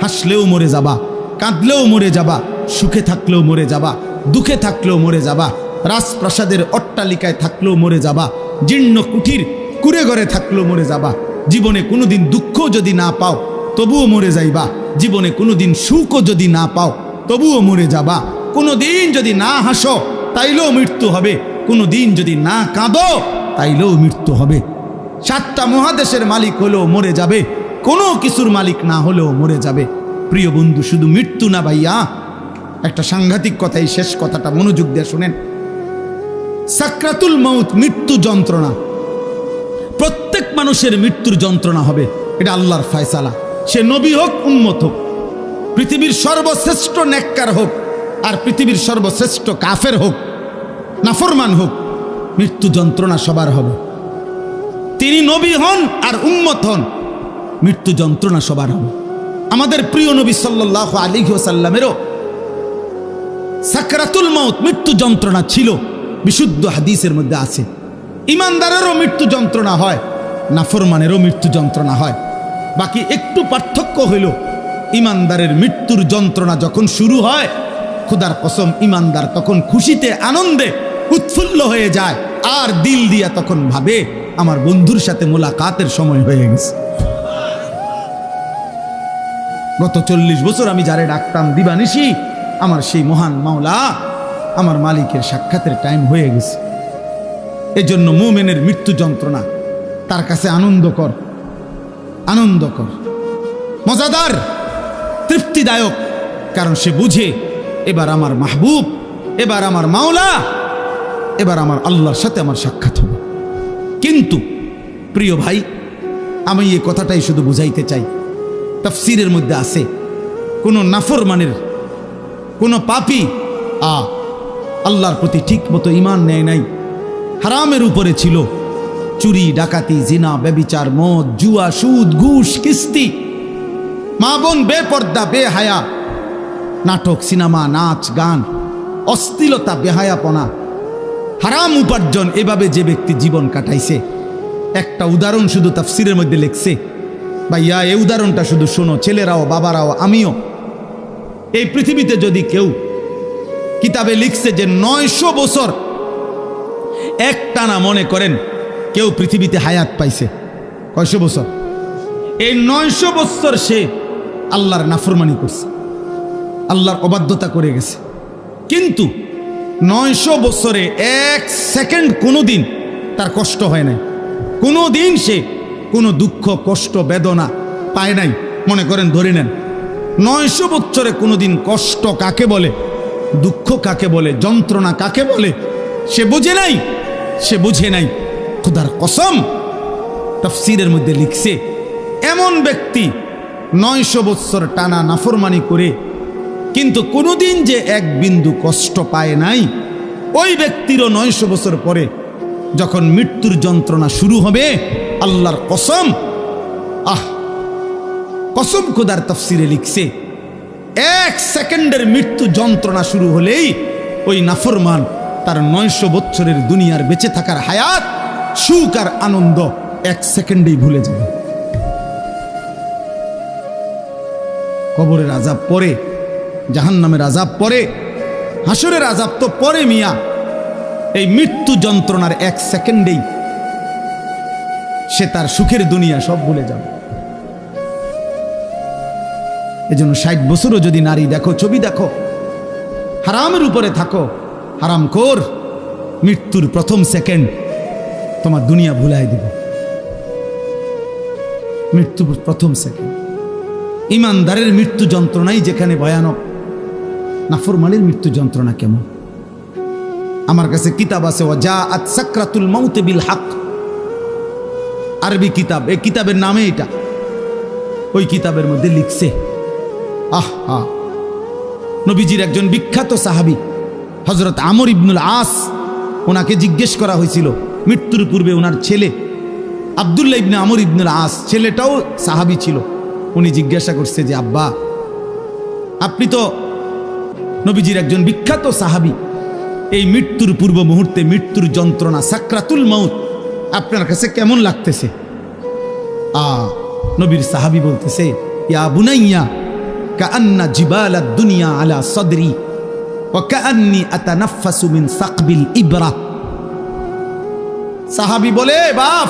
হাসলেও মরে যাবা, কাঁদলেও মরে যাবা, সুখে থাকলেও মরে যাবা, দুঃখে থাকলেও মরে যাবা, রাজপ্রাসাদের অট্টালিকায় থাকলেও মরে যাবা, জীর্ণ কুঠির কুড়ে ঘরে থাকলেও মরে যাবা। জীবনে কোনোদিন দুঃখ যদি না পাও তবুও মরে যাইবা, জীবনে কোনোদিন সুখও যদি না পাও তবুও মরে যাবা। কোনোদিন যদি না হাসো তাইলেও মৃত্যু হবে, কোনোদিন যদি না কাঁদো তাইলেও মৃত্যু হবে। 7টা মহাদেশের মালিক হলেও মরে যাবে, কোনো কিছুর মালিক না হলেও মরে যাবে। প্রিয় বন্ধু, শুধু মৃত্যু না ভাইয়া, একটা সাংঘাতিক কথা, এই শেষ কথাটা মনোযোগ দিয়ে শুনেন। সাকরাতুল মাউত, মৃত্যু যন্ত্রণা, প্রত্যেক মানুষের মৃত্যুর যন্ত্রণা হবে, এটা আল্লাহর ফয়সালা। সে নবী হোক, উম্মত হোক, পৃথিবীর সর্বশ্রেষ্ঠ নেককার হোক আর পৃথিবীর সর্বশ্রেষ্ঠ কাফের হোক, নাফরমান হোক, মৃত্যু যন্ত্রণা সবার হবে। তিনি নবী হন আর উম্মত হন, মৃত্যু যন্ত্রণা সবার হবে। আমাদের প্রিয় নবী সাল্লাল্লাহু আলাইহি ওয়াসাল্লামেরও সাকরাতুল মাউত, মৃত্যু যন্ত্রণা ছিল, বিশুদ্ধ হাদিসের মধ্যে আছে। ইমানদারেরও মৃত্যু যন্ত্রণা হয়, নাফরমানেরও মৃত্যু যন্ত্রণা হয়। বাকি একটু পার্থক্য হইল, ইমানদারের মৃত্যুর যন্ত্রণা যখন শুরু হয়, খোদার কসম ইমানদার তখন খুশিতে আনন্দে উৎফুল্ল হয়ে যায়, আর দিল দিয়া তখন ভাবে আমার বন্ধুর সাথে মোলাকাতের সময় হয়ে গেছে। গত 40 বছর আমি যারে ডাকতাম দিবানিশি, আমার সেই মহান মাওলা, আমার মালিকের সাক্ষাতের টাইম হয়ে গেছে। এজন্য মুমিনের মৃত্যু যন্ত্রণা তার কাছে আনন্দকর, আনন্দকর, মজাদার, তৃপ্তিদায়ক, কারণ সে বুঝে এবার আমার মাহবুব, এবার আমার মাওলা, এবার আমার আল্লাহর সাথে আমার সাক্ষাৎ হবে। কিন্তু প্রিয় ভাই, আমি এই কথাটাই শুধু বুঝাইতে চাই, তাফসীরের মধ্যে আছে কোন নাফরমানের, কোন পাপী আল্লাহর প্রতি ঠিক মতো ঈমান নেয় নাই, হারামের উপরে ছিল, চুরি, ডাকাতি, জিনা, ব্যভিচার, মদ, জুয়া, সুদ, ঘুষ, কিস্তি, মা বোন বেপর্দা, বেহায়া, নাটক, সিনেমা, নাচ, গান, অশ্লীলতা, বেহায়াপনা, হারাম উপার্জন, এভাবে যে ব্যক্তি জীবন কাটাইছে, একটা উদাহরণ শুধু তাফসীরের মধ্যে লিখছে। ভাইয়া, এই উদাহরণটা শুধু শোনো, ছেলেরাও, বাবারাও, আমিও। এই পৃথিবীতে যদি কেউ, কিতাবে লিখছে যে 900 বছর একটানা, মনে করেন কেউ পৃথিবীতে হায়াত পাইছে, কয়শো বছর? এই 900 বছর সে আল্লাহর নাফরমানি করছে, আল্লাহর অবাধ্যতা করে গেছে। কিন্তু 900 বছরে 1 সেকেন্ড কোনোদিন তার কষ্ট হয় নাই, কোনোদিন সে কোনো দুঃখ, কষ্ট, বেদনা পায় নাই। মনে করেন, ধরে নেন 900 বছরে কোনোদিন কষ্ট কাকে বলে, দুঃখ কাকে বলে, যন্ত্রণা কাকে বলে সে বুঝে নাই, সে বুঝে নাই। খোদার কসম, তাফসীরের মধ্যে লিখছে, এমন ব্যক্তি 900 বছর টানা নাফরমানি করে কিন্তু কোনোদিন যে এক বিন্দু কষ্ট পায় নাই, ওই ব্যক্তিরও 900 বছর পরে যখন মৃত্যুর যন্ত্রণা শুরু হবে, আল্লাহর কসম, কসম খোদার তাফসীরে লিখছে, 1 সেকেন্ডের মৃত্যু যন্ত্রণা শুরু হলেই ওই নাফরমান তার 900 বছরের দুনিয়ার বেঁচে থাকার হায়াত, সুখ আর আনন্দ 1 সেকেন্ডেই ভুলে যাবে। কবরের আযাব পরে, জাহান্নামের আযাব পরে, হাসরের আযাব তো পরে মিয়া। এই মৃত্যু যন্ত্রণার 1 সেকেন্ডেই সে তার সুখের দুনিয়া সব ভুলে যাবে। এজন্য 60 বছরও যদি নারী দেখো, ছবি দেখো, হারামের উপরে থাকো, হারামখোর, মৃত্যুর প্রথম সেকেন্ড তোমার দুনিয়া ভুলাই দিবে। মৃত্যুর প্রথম সেকেন্ড। ইমানদারের মৃত্যু যন্ত্রণাই যেখানে ভয়ানক, নাফরমানের মৃত্যু যন্ত্রণা কেমন? আমার কাছে কিতাব আছে, ওয়াজাআত সাকরাতুল মাউত বিল হক, আরবি কিতাব, এই কিতাবের নামে এটা। ওই কিতাবের মধ্যে লিখছে, নবীজির একজন বিখ্যাত সাহাবী হযরত আমর ইবনুল আস, ওনাকে জিজ্ঞেস করা হয়েছিল মৃত্যুর পূর্বে, ওনার ছেলে আব্দুল্লাহ ইবনে আমর ইবনুল আস, ছেলেটাও সাহাবী ছিল। উনি জিজ্ঞাসা করছে যে, আব্বা, আপনি তো নবীজির একজন বিখ্যাত সাহাবী, এই মৃত্যুর পূর্ব মুহূর্তে মৃত্যুর যন্ত্রণা, সাকরাতুল মাউত আপনার কাছে কেমন লাগতেছে? নবীর সাহাবী বলতেছে, ইয়া বুনাইয়া, কাআন্না জিবালাদ দুনিয়া আলা সাদরি ওয়া কাআন্নী আতানাফাসু মিন সাকবিল ইবরা। সাহাবী বলে, বাপ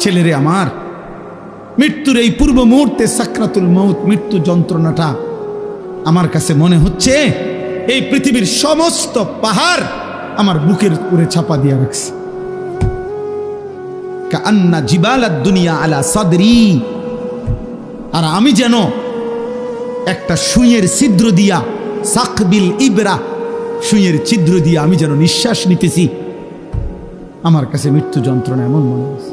ছেলেরে আমার, মৃত্যুর এই পূর্ব মুহূর্তে সাকরাতুল মউত, মৃত্যু যন্ত্রণাটা আমার কাছে মনে হচ্ছে এই পৃথিবীর সমস্ত পাহাড় আমার বুকের উপরে চাপা দিয়ে রাখছে। কাআন্না জিবালাদ দুনিয়া আলা সাদরি, আর আমি যেন একটা সুইয়ের ছিদ্র দিয়া, সাকবিল ইবরা, সুইয়ের ছিদ্র দিয়া আমি যেন নিঃশ্বাস নিতেছি। আমার কাছে মৃত্যু যন্ত্রণা এমন মনে হচ্ছে।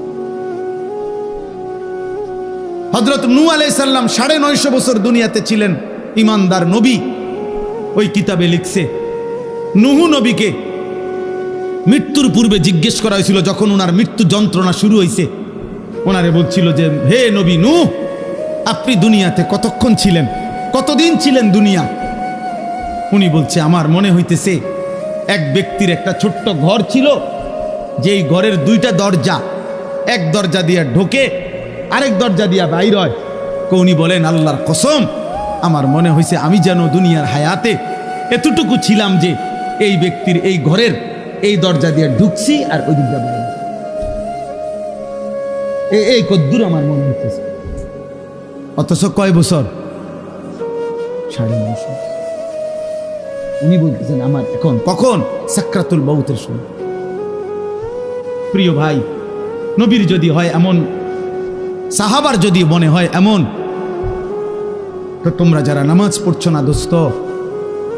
হযরত নূহ আলাইহিস সালাম ৯৫০ বছর দুনিয়াতে ছিলেন, ইমানদার নবী। ওই কিতাবে লিখছে, নূহ নবীকে মৃত্যুর পূর্বে জিজ্ঞেস করা হয়েছিল, যখন ওনার মৃত্যু যন্ত্রণা শুরু হয়েছে, ওনারে বলছিল যে, হে নবী নূহ, আপনি দুনিয়াতে কতক্ষণ ছিলেন, কতদিন ছিলেন দুনিয়া? উনি বলছে, আমার মনে হইতেছে এক ব্যক্তির একটা ছোট্ট ঘর ছিল, যেই ঘরের দুইটা দরজা, এক দরজা দিয়ে ঢোকে, আরেক দরজা দিয়া বাইর হয়। উনি বলেন, আল্লাহর কসম, আমার মনে হয়েছে আমি যেন দুনিয়ার হায়াতে এতটুকু ছিলাম যে এই ব্যক্তির এই ঘরের এই দরজা দিয়ে ঢুকছি আর ওই দিকটা বাইরে, এই কদ্দুর আমার মনে হইতেছে। অথচ কয় বছর? ৯.৫ বছর। উনি বলতেছেন, আমার এখন কখন? সাকরাতুল মউতের সময়। প্রিয় ভাই, নবীর যদি হয় এমন, সাহাবার যদি মনে হয় এমন, তো তোমরা যারা নামাজ পড়ছো না দোস্ত,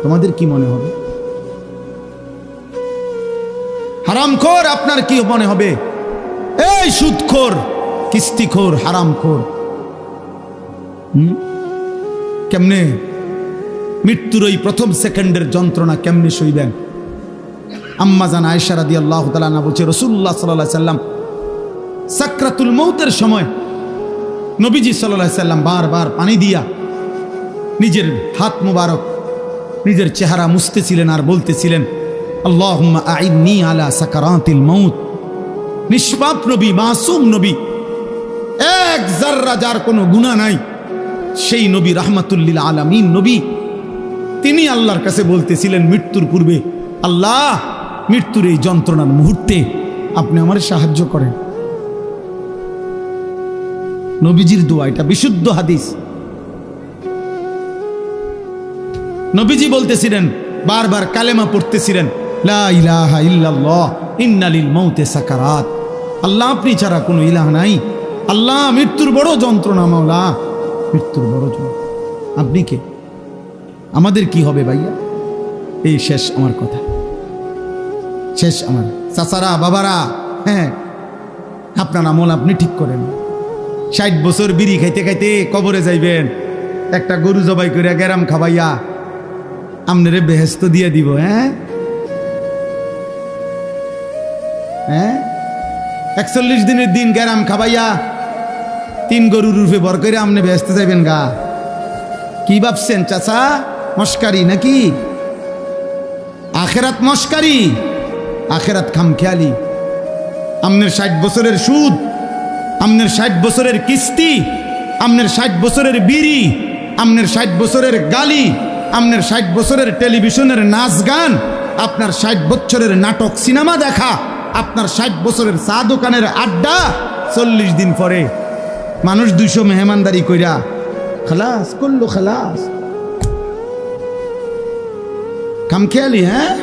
তোমাদের কি মনে হবে? হারামখোর আপনার কি মনে হবে? এই সুদখোর, কিস্তিখোর, হারামখোর, কেমনে মৃত্যুর ওই প্রথম সেকেন্ডের যন্ত্রণা কেমনে সইবেন? আম্মা জান আয়েশা রাদিয়াল্লাহু তাআলা আনহা বলছে, রাসূলুল্লাহ সাল্লাল্লাহু আলাইহি সাল্লাম সাকরাতুল মউতের নবীজি সাল্লাল্লাহু আলাইহি সাল্লাম বারবার পানি দিয়া নিজের হাত মুবারক, নিজের চেহারা মুছতেছিলেন আর বলতেছিলেন, আল্লাহুম্মা আইন্নী আলা সাকারাতিল মউত। নিষ্পাপ নবী, মাসুম নবী, এক যাররা যার কোনো গুনাহ নাই, সেই নবী রাহমাতুল লিল আলামিন নবী, তিনি আল্লাহর কাছে বলতেছিলেন মৃত্যুর পূর্বে, আল্লাহ, মৃত্যুর এই যন্ত্রণার মুহূর্তে আপনি আমার সাহায্য করেন। নবীজির দোয়া, এটা বিশুদ্ধ হাদিস। নবীজি বলতেছিলেন, বারবার কালেমা পড়তেছিলেন, লা ইলাহা ইল্লাল্লাহ ইন্না লিল মাউতি সাকারাত। আল্লাহ, আপনি ছাড়া কোনো ইলাহ নাই। আল্লাহ, মৃত্যুর বড় যন্ত্রণা, মাওলা, মৃত্যুর বড় যন্ত্রণা। আপনি কে? আমাদের কি হবে ভাইয়া? এই শেষ আমার কথা, শেষ আমার। চাচারা, বাবারা, হ্যাঁ, আপনার আমল আপনি ঠিক করেন। ৬০ বছর বিড়ি খাইতে খাইতে কবরে যাইবেন, একটা গরু জবাই করে গেরাম খাবাইয়া আমনেরে বেহেস্ত দিয়ে দিব। হ্যাঁ হ্যাঁ, ৪১ দিনের দিন গেরাম খাবাইয়া ৩ গরুর রূপে বর করে আমনে বেহেস্ত যাইবেন গা। কি ভাবছেন চাচা? মস্কারি নাকি? আখেরাত মস্কারি, আখেরাত খামখেয়ালি। আমনের ৬০ বছরের সুদ, আমনের ৬০ বছরের কিস্তি, আমনের ৬০ বছরের বিড়ি, আমনের ৬০ বছরের গালি, আমনের ৬০ বছরের টেলিভিশনের নাচ গান, আপনার ৬০ বছরের নাটক সিনেমা দেখা, আপনার ৬০ বছরের চা দোকানের আড্ডা, ৪০ দিন পরে মানুষ ২০০ মেহমানদারি কইরা খালাস করলো, খালাস। খামখেয়ালি, হ্যাঁ,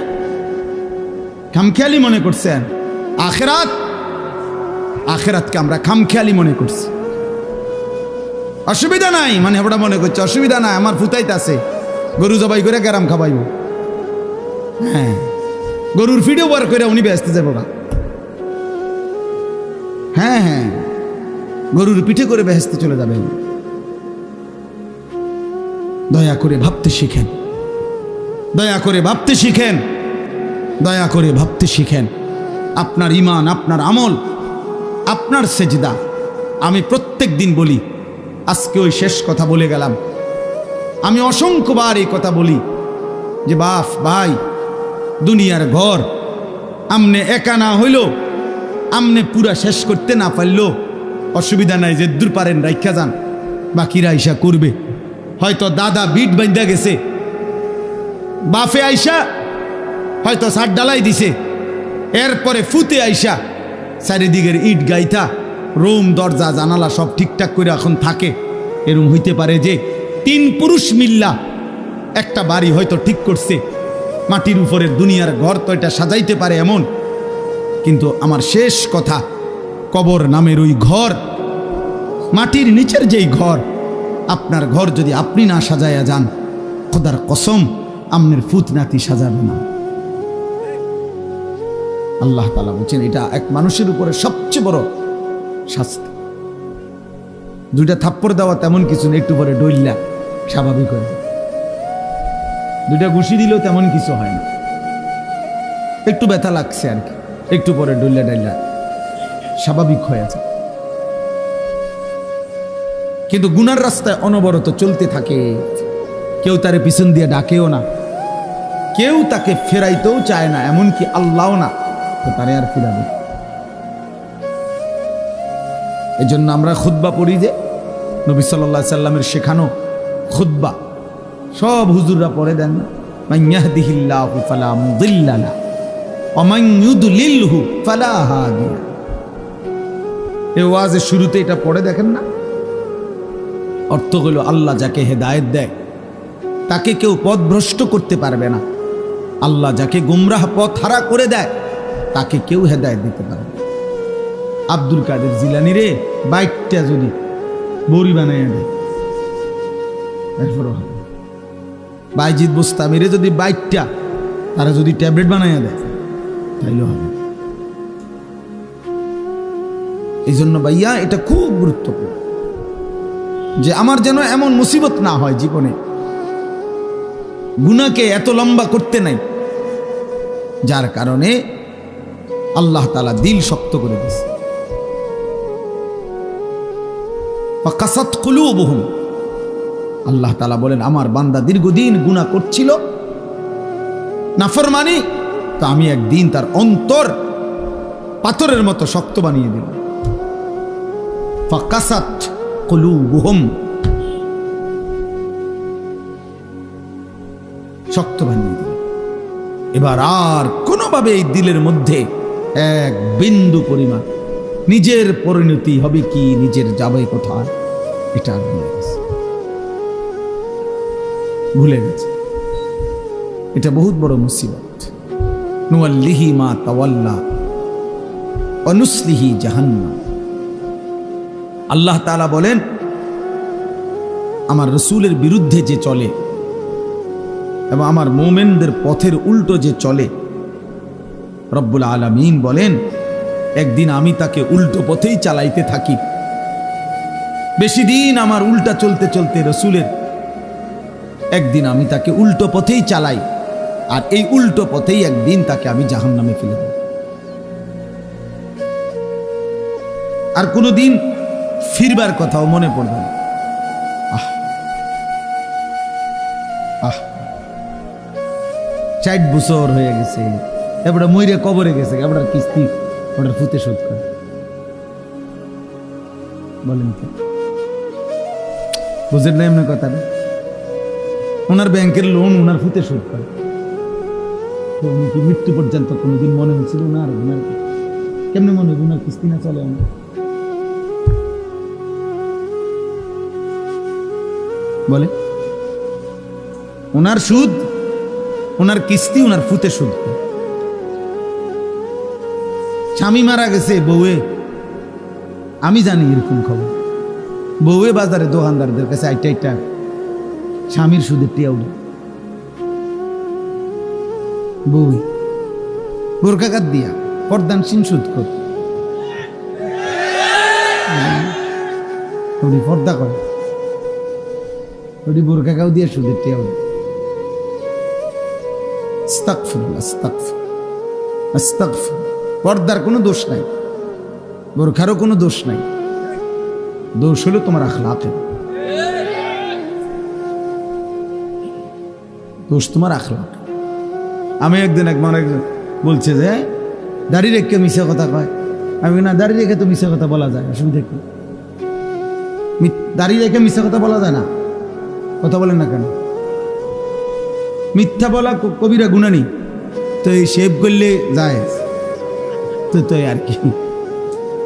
খামখেয়ালি মনে করছেন। আখেরাত, আখেরাতকে আমরা খামখেয়ালি মনে করছি। অসুবিধা নাই মানে ওটা মনে করছে, অসুবিধা নাই, আমার ফুতাইতে আছে, গরু জবাই করে গেরাম খাবাইব। হ্যাঁ, গরুর ফিডও বার করে উনি ব্যস্ত যাবো না। হ্যাঁ হ্যাঁ, গরুর পিঠে করে বেহেস্তে চলে যাবেন। দয়া করে ভাবতে শিখেন, দয়া করে ভাবতে শিখেন, দয়া করে ভাবতে শিখেন। আপনার ঈমান, আপনার আমল, আপনার সেজদা। আমি প্রত্যেক দিন বলি, আজকে ওই শেষ কথা বলে গেলাম। আমি অসংখ্যবার এই কথা বলি যে বাপ ভাই, দুনিয়ার ঘর আমনে একা না হইল, আমনে পুরা শেষ করতে না পারল অসুবিধা নাই, যে দূর পারেন রাইখা যান, বাকিরা ইসা করবে। হয়তো দাদা বিট বান্ধা গেছে, বাফে আইসা হয়তো ছাদ ডালাই দিছে, এরপরে ফুতে আইসা চারিদিকের ইট গাইথা রুম দরজা জানালা সব ঠিকঠাক করে এখন থাকে। এরম হইতে পারে যে 3 পুরুষ মিল্লা একটা বাড়ি হয়তো ঠিক করছে, মাটির উপরের দুনিয়ার ঘর তো এটা সাজাইতে পারে এমন। কিন্তু আমার শেষ কথা, কবর নামের ওই ঘর, মাটির নিচের যেই ঘর, আপনার ঘর যদি আপনি না সাজাইয়া যান, খোদার কসম আমনের ফুত নাতি সাজাবে না। আল্লাহ তাআলা বলছেন এটা এক মানুষের উপরে সবচেয়ে বড় শাস্তি। 2টা থাপ্পড় দেওয়া তেমন কিছু নেই, একটু পরে ডইল্লা স্বাভাবিক হয়ে যায়। 2টা ঘুষি দিলেও তেমন কিছু হয় না, একটু ব্যথা লাগছে আর কি, একটু পরে ডইল্লা ডাইল্লা স্বাভাবিক হয়ে যায়। কিন্তু গুনার রাস্তায় অনবরত চলতে থাকে, কেউ তারে পিছন দিয়ে ডাকেও না, কেউ তাকে ফেরাইতেও চায় না, এমনকি আল্লাহও না, তো তারে আর ফিরাবে। এই জন্য আমরা খুতবা পড়ি যে নবী সাল্লাল্লাহু আলাইহি সাল্লামের শেখানো খুতবা সব হুজুররা পড়ে দেন না, মান ইয়াহদিহিল্লাহু ফালা মুদিল্লা লাহু ওয়া মান ইউদলিলহু ফালা হাদিয়া। এই ওয়াজের শুরুতে এটা পড়ে দেখেন না, অর্থ হলো আল্লাহ যাকে হেদায়েত দেয় তাকে কেউ পথভ্রষ্ট করতে পারবে না, আল্লাহ যাকে গুমরাহ পথ হারা করে দেয় তাকে কেউ হেদায়েত দিতে পারবে না। আব্দুল কাদের জিলানী রে বাইকটা যদি বড়ি বানাইয়া দেয় এরপরও হবে, বাইজিদ বোস্তামিরে যদি বাইকটা তারা যদি ট্যাবলেট বানাইয়া দেয় তাইলেও হবে। এই জন্য ভাইয়া এটা খুব গুরুত্বপূর্ণ যে আমার যেন এমন মুসিবত না হয় জীবনে, গুনাহকে এত লম্বা করতে নাই, যার কারণে আল্লাহ তাআলা দিল শক্ত করে দিয়েছে। ফাকাসাত কুলুবুহুম, আল্লাহ তাআলা বলেন আমার বান্দা দীর্ঘদিন গুনাহ করছিল, নাফরমানি, তো আমি একদিন তার অন্তর পাথরের মতো শক্ত বানিয়ে দিলাম। ফাকাসাত কুলুবুহুম, শক্ত বানিয়ে দিল। এবার আর কোনোভাবে এই দিলের মধ্যে এক বিন্দু পরিমাণ নিজের পরিণতি হবে কি, নিজের যাবে কোথায়, এটা আর ভুলে গেছে। এটা বহুত বড় মুসিবত। নুয়াল্লিহি মা তাওয়াল্লা ওয়া নুসলিহি জাহান্নাম। আল্লাহ তাআলা বলেন আমার রাসূলের বিরুদ্ধে যে চলে এবং আমার মুমিনদের পথের উল্টো যে চলে, রব্বুল আলামিন বলেন একদিন আমি তাকে উল্টো পথেই চালাইতে থাকি। বেশি দিন আমার উল্টা চলতে চলতে রাসূলের একদিন আমি তাকে উল্টো পথেই চালাই, আর এই উল্টো পথেই একদিন তাকে আমি জাহান্নামে ফেলে দেব। আর কোনোদিন ফিরবার কথাও মনে পড়বে না। আহ আহ 60 বছর হয়ে গেছে, এবারে মইরে কবরে গেছে, এবার কিস্তি ওটার ফুতে শোধ করে, বলেন তো বুঝেন না এমনি কথাটা? ওনার ব্যাংকের লোন ওনার ফুতে শোধ করে, তো উনি কি মৃত্যু পর্যন্ত কোনোদিন মনে হয়েছিল না? আর ওনার কেমনে মনে হয় ওনার কিস্তি না চলে? আমার বলে ওনার সুদ, ওনার কিস্তি ওনার ফুতে সুদ। স্বামী মারা গেছে, বউয়ে, আমি জানি এরকম খবর, বউয়ে বাজারে দোকানদারদের কাছে আইটা স্বামীর সুদের টিয়া উঠে, বউ বোরকাঘাত দিয়া পর্দানসীন সুদ কর, পর্দা করে বোরকাগাও দিয়ে সুদের টিয়া উঠে। আস্তাগফিরুল্লাহ, আস্তাগফিরুল্লাহ, আস্তাগফিরুল্লাহ। পর্দার কোনো দোষ নাই, বোরখারও কোনো দোষ নাই, দোষ হলো তোমার আখলাকের, দোষ তোমার আখলাক। আমি একদিন একজন বলছে যে দাড়ি রেখে মিশা কথা কয়, আমি না দাড়ি রেখে তো মিশা কথা বলা যায়, অসুবিধা কি? দাড়ি রেখে মিশা কথা বলা যায় না? কথা বলেন না কেন? মিথ্যা বলা কবিরা গুনাহ নেই, তো এই শেভ করলে যায় তো তো আর কি।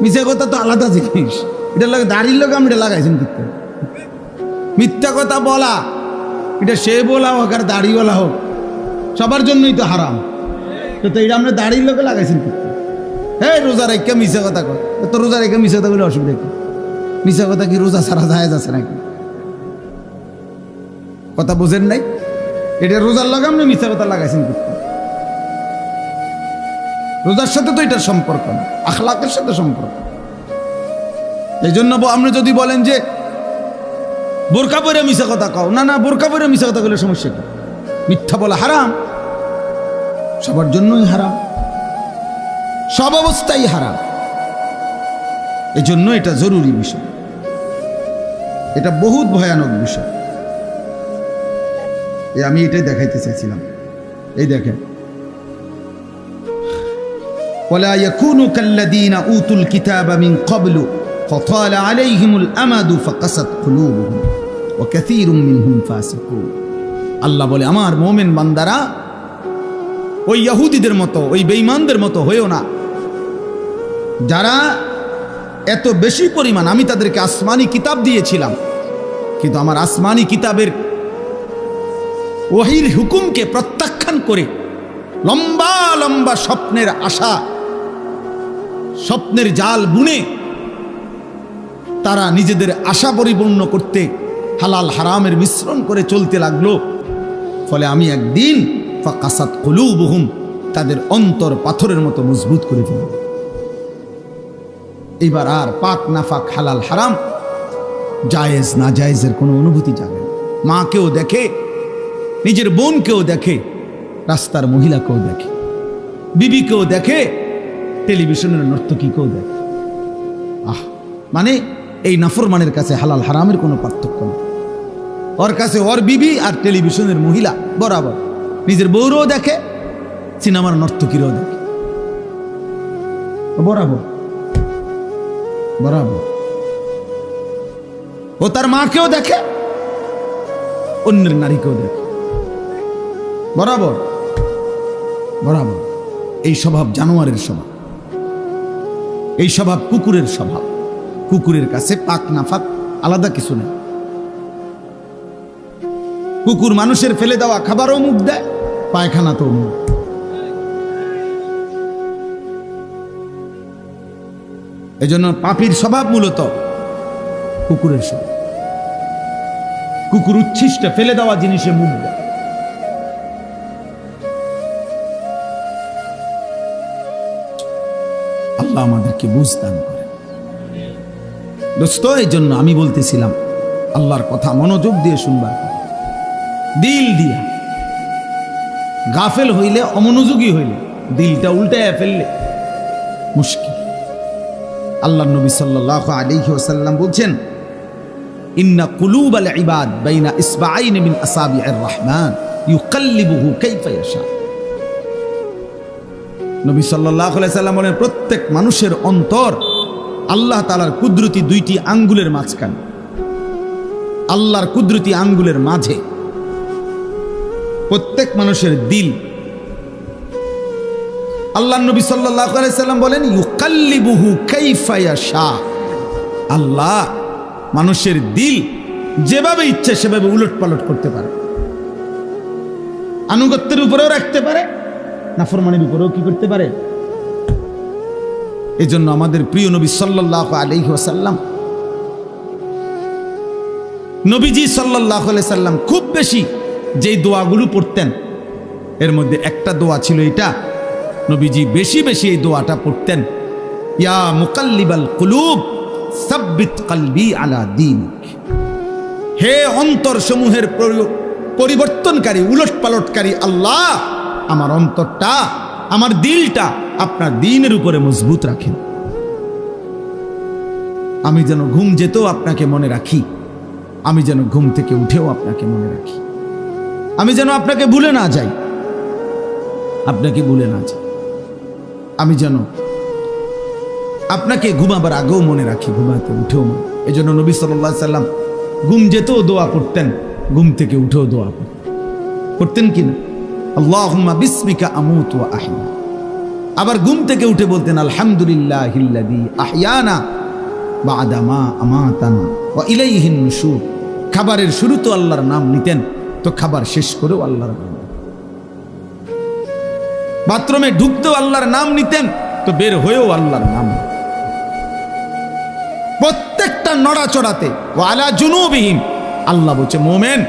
মিথ্যা কথা তো আলাদা জিনিস, এটা লাগে দাড়ির লোক আমি এটা লাগাইছেন কিন্তু। মিথ্যা কথা বলা এটা সে বলা হোক আর দাড়িওয়ালা হোক সবার জন্যই তো হারাম। তো এটা আমরা দাড়ির লোকে লাগাইছেন কিন্তু। হ্যাঁ, রোজা রেখে মিশা কথা কর, তো রোজা রেখে মিশা কথা বলে অসুবিধা কি? মিশা কথা কি রোজা ছাড়া যায় যাচ্ছে নাকি? কথা বোঝেন নাই? এটা রোজার লাগাম না, মিশা কথা লাগাইছেন কিন্তু। রোজার সাথে তো এটার সম্পর্ক না, আখলাকের সাথে সম্পর্ক। এই জন্য আপনি যদি বলেন যে বোরকা পরে মিশা কথা কও, না না, বোরকা পরে মিশা কথা বলে সমস্যা কি? মিথ্যা বলা হারাম, সবার জন্যই হারাম, সব অবস্থায় হারাম। এই জন্য এটা জরুরি বিষয়, এটা বহুত ভয়ানক বিষয়। আমি এটাই দেখাইতে চাইছিলাম। এই দেখেন, ওয়ালা ইয়াকুনু কাল্লাযীনা উতুল কিতাবা মিন ক্বাবলু ফাতালা আলাইহিমুল আমাদু ফাকাসাত কুলুবুহুম ওয়া কাসীরুম মিনহুম ফাসিকুন। আল্লাহ বলে, আমার মুমিন বান্দারা ওই ইহুদিদের মতো, ওই বেঈমানদের মতো হয়েও না, যারা এত বেশি পরিমাণ, আমি তাদেরকে আসমানি কিতাব দিয়েছিলাম, কিন্তু আমার আসমানি কিতাবের ওহীর হুকুমকে প্রত্যাখ্যান করে লম্বা লম্বা স্বপ্নের আশা, স্বপ্নের জাল বুনে তারা নিজেদের আশা পরিপূর্ণ করতে হালাল হারামের মিশ্রণ করে চলতে লাগলো। ফলে আমি একদিন ফাকাসাত কুলুবুহুম, তাদের অন্তর পাথরের মতো মজবুত করে ফেলব। এবার আর পাক নাফাক, হালাল হারাম, জায়েজ না জায়েজের কোনো অনুভূতি যাবে না। মাকেও দেখে, নিজের বোনকেও দেখে, রাস্তার মহিলাকেও দেখে, বিবিকেও দেখে, টেলিভিশনের নর্তকীকেও দেখে। মানে এই নাফরমানের কাছে হালাল হারামের কোনো পার্থক্য নেই। ওর কাছে ওর বিবি আর টেলিভিশনের মহিলা বরাবর। নিজের বউরও দেখে, সিনেমার নর্তকীরও দেখে, বরাবর বরাবর। ও তার মাকেও দেখে, অন্যের নারীকেও দেখে, বরাবর বরাবর। এই স্বভাব জানোয়ারের স্বভাব, এই স্বভাব কুকুরের স্বভাব। কুকুরের কাছে পাক নাফাক আলাদা কিছু নেই। কুকুর মানুষের ফেলে দেওয়া খাবারও মুখ দেয়, পায়খানা তো মুখ। এই জন্য পাপীর স্বভাব মূলত কুকুরের স্বভাব। কুকুর উচ্ছিষ্ট ফেলে দেওয়া জিনিসে মুখ দেয়। আল্লাহ আমাদেরকে বুঝ দান করেন। দোস্ত, এই জন্য আমি বলতেছিলাম আল্লাহর কথা মনোযোগ দিয়ে শুনবার, দিল দিয়া। গাফেল হইলে, অমনোযোগী হইলে, দিলটা উল্টায় ফেললে মুশকিল। আল্লাহ নবী সাল্লাল্লাহু আলাইহি ওয়াসাল্লাম বলছেন, ইন্না কুলুবাল ইবাদ বাইনা ইসবাআইন মিন আসাবি'ir রহমান ইউকাল্লিবুহু কাইফা ইয়াশা। নবী সাল্লাল্লাহু আলাইহি ওয়াসাল্লাম বলেন, প্রত্যেক মানুষের অন্তর আল্লাহ তাআলার কুদরতি দুইটি আঙ্গুলের মাঝখানে, আল্লাহর কুদরতি আঙ্গুলের মাঝে। প্রত্যেক মানুষের দিল, আল্লাহ নবী সাল্লাল্লাহু আলাইহি ওয়াসাল্লাম বলেন, ইউকাল্লিবুহু কাইফা ইয়াশা। আল্লাহ মানুষের দিল যেভাবে ইচ্ছে সেভাবে উলটপালট করতে পারে। আনুগত্যের উপরেও রাখতে পারে, নাফরমানির উপরেও কি করতে পারে। এই জন্য আমাদের প্রিয় নবী সাল্লাল্লাহু আলাইহি ওয়াসাল্লাম, নবীজি সাল্লাল্লাহু আলাইহি সাল্লাম খুব বেশি যেই দোয়াগুলো পড়তেন, এর মধ্যে একটা দোয়া ছিল এটা। নবীজি বেশি বেশি এই দোয়াটা পড়তেন, ইয়া মুকাল্লিবাল কুলুব সাব্বিত কলবি আলা দীনিক। হে অন্তর সমূহের পরিবর্তনকারী, উলটপালটকারী আল্লাহ, আমার অন্তরটা, আমার দিলটা আপনার দ্বীনের উপরে মজবুত রাখেন। আমি যেন ঘুম যেতেও আপনাকে মনে রাখি, আমি যেন ঘুম থেকে উঠেও আপনাকে মনে রাখি, আমি যেন আপনাকে ভুলে না যাই, আপনাকে ভুলে না যাই। আমি যেন আপনাকে ঘুমাবার আগেও মনে রাখি, ঘুমাতে উঠেও মনে। এই জন্য নবী সাল্লাল্লাহু আলাইহি সাল্লাম ঘুম যেতেও দোয়া করতেন, ঘুম থেকে উঠেও দোয়া করতেন কিনা? আল্লাহুম্মা বিসমিকা আমুতু ওয়া আহয়া। আবার ঘুম থেকে উঠে বলতেন আলহামদুলিল্লাহিল্লাযী আহয়ানা বা'দা মা আমাতানা ওয়া ইলাইহিন নুশুর। খাবারের শুরু তো আল্লাহর নাম নিতেন, তো খাবার শেষ করেও আল্লাহর নাম। বাথরুমে ঢুকতেও আল্লাহর নাম নিতেন, তো বের হয়েও আল্লাহর নাম। প্রত্যেকটা নড়াচড়াতে ওয়া আলা জুনুবিহিম, আল্লাহ বলছে মোমেন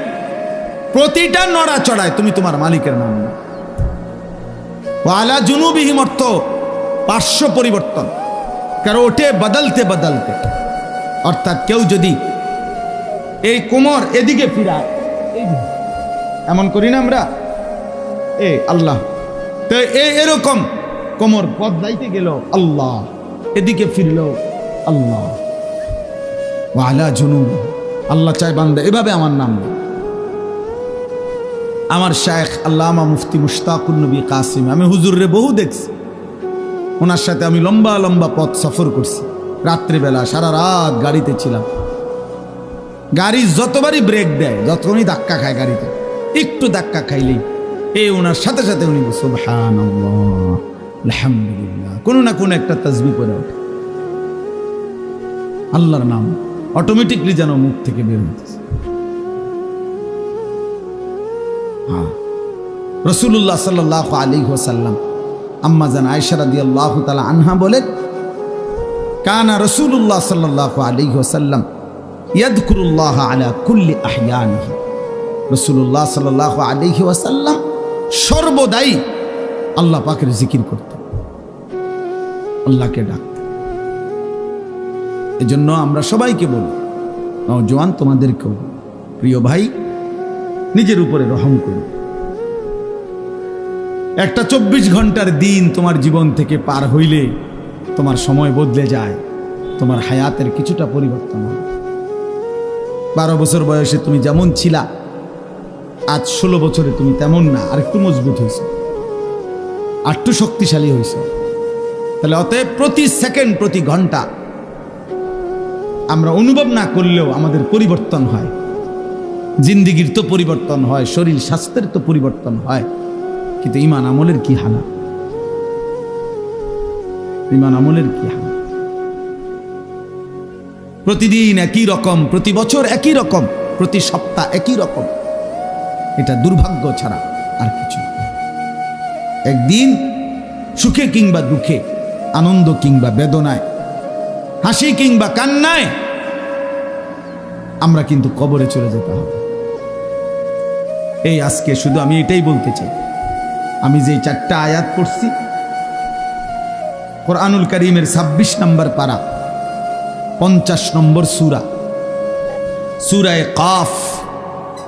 প্রতিটা নড়াচড়ায় তুমি তোমার মালিকের নাম নাও। ওয়া আলা জুনুবিহিম অর্থ পার্শ্ব পরিবর্তন, কারণ ওঠে বদলতে বদলতে। অর্থাৎ কেউ যদি এই কোমর এদিকে ফিরায়, এমন করি না আমরা, আল্লাহ, তো এরকম কোমর বদলাইতে গেল আল্লাহ, এদিকে ফিরল আল্লাহ। ওয়া আলা জুনুব, আল্লাহ চাই বান্দা এভাবে আমার নাম নেই। আমার শায়েখ আল্লামা মুফতি মুশতাকুন নবী কাসিম, আমি হুজুরে বহু দেখছি, ওনার সাথে আমি লম্বা লম্বা পথ সফর করছি। রাত্রিবেলা সারা রাত গাড়িতে ছিলাম, গাড়ি যতবারই ব্রেক দেয়, যতক্ষণই ধাক্কা খায় গাড়িতে, একটু ধাক্কা খাইলেই ওনার সাথে সাথে উনি সুবহানাল্লাহ আলহামদুলিল্লাহ কোনো না কোনো একটা তাসবিহ পড়ে ওঠে, আল্লাহর নাম অটোমেটিকলি যেন মুখ থেকে বের হতেছে। রাসূলুল্লাহ সাল্লাল্লাহু আলাইহি ওয়াসাল্লাম আম্মা জান আয়েশা রাদিয়াল্লাহু তাআলা আনহা বলেন, কানা রাসূলুল্লাহ সাল্লাল্লাহু আলাইহি ওয়াসাল্লাম ইয়াযকুরুল্লাহ আলা কুল্লি আহয়ানিহি। রাসূলুল্লাহ সাল্লাল্লাহু আলাইহি ওয়াসাল্লাম সর্বদাই আল্লাহ পাকের জিকির করতেন, আল্লাহকে ডাকতেন। এজন্য আমরা সবাইকে বলি, নওজোয়ান তোমাদেরকেও, প্রিয় ভাই, নিজের উপরে রহম করুন। একটা 24 ঘন্টার দিন তোমার জীবন থেকে পার হইলে তোমার সময় বদলে যায়, তোমার হায়াতের কিছুটা পরিবর্তন হয়। 12 বছর বয়সে তুমি যেমন ছিলা, আজ 16 বছরে তুমি তেমন না, আর একটু মজবুত হয়েছে, আর একটু শক্তিশালী হয়েছে। তাহলে অতএব প্রতি সেকেন্ড, প্রতি ঘন্টা আমরা অনুভব না করলেও আমাদের পরিবর্তন হয়। জিন্দিগির তো পরিবর্তন হয়, শরীর স্বাস্থ্যের তো পরিবর্তন হয়, কিন্তু ঈমান আমলের কি হালাত, ঈমান আমলের কি হালাত? প্রতিদিন একই রকম, প্রতি বছর একই রকম, প্রতি সপ্তাহ একই রকম। এটা দুর্ভাগ্য ছাড়া আর কিছু। একদিন সুখে কিংবা দুঃখে, আনন্দ কিংবা বেদনায়, হাসি কিংবা কান্নায় আমরা কিন্তু কবরে চলে যেতে হবে। এই আজকে শুধু আমি এটাই বলতে চাই, আমি যে 4টা আয়াত পড়ছি, কোরআনুল কারীমের 26 নম্বর পারা, 50 নম্বর সূরা, সূরায়ে কাফ।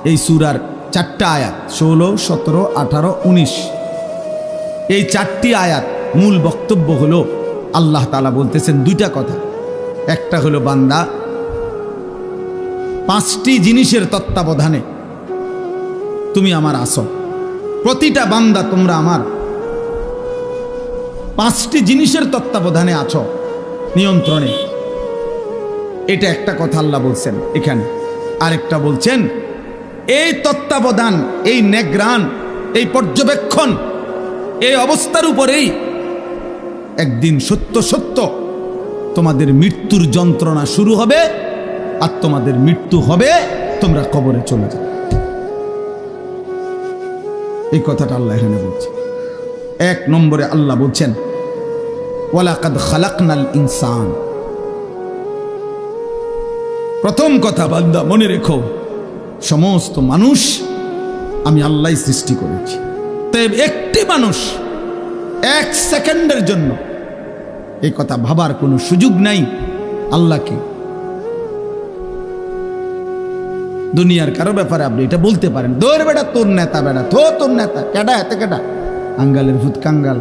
এই সূরার 4টা আয়াত 16, 17, 18, 19। এই 4টি আয়াত মূল বক্তব্য হলো আল্লাহ তাআলা বলতেছেন 2টা কথা। একটা হলো বান্দা 5টি জিনিসের তত্ত্বাবধানে তুমি আমার আসো, প্রতিটা বান্দা তোমরা আমার 5টি জিনিসের তত্ত্বাবধানে আছো, নিয়ন্ত্রণে। এটা একটা কথা আল্লাহ বলছেন এখানে। আরেকটা বলছেন এই তত্ত্বাবধান, এই নেগ্রান, এই পর্যবেক্ষণ, এই অবস্থার উপরেই একদিন সত্য সত্য তোমাদের মৃত্যুর যন্ত্রণা শুরু হবে, আর তোমাদের মৃত্যু হবে, তোমরা কবরে চলে যাবে। এই কথাটা আল্লাহ এখানে বলছে। 1 নম্বরে আল্লাহ বলছেন ওয়ালাকাদ খালাকনাল ইনসান। প্রথম কথা বান্দা মনে রেখো, সমস্ত মানুষ আমি আল্লাহই সৃষ্টি করেছি। তাই একটি মানুষ 1 সেকেন্ডের জন্য এই কথা ভাবার কোনো সুযোগ নাই আল্লাহকে, দুনিয়ার কারো ব্যাপারে আপনি এটা বলতে পারেন, দৌড় বেটা তোর নেতা, বেটা তোর নেতা, কেডা এত কেডা, আঙ্গালের ভূত কাঙ্গাল,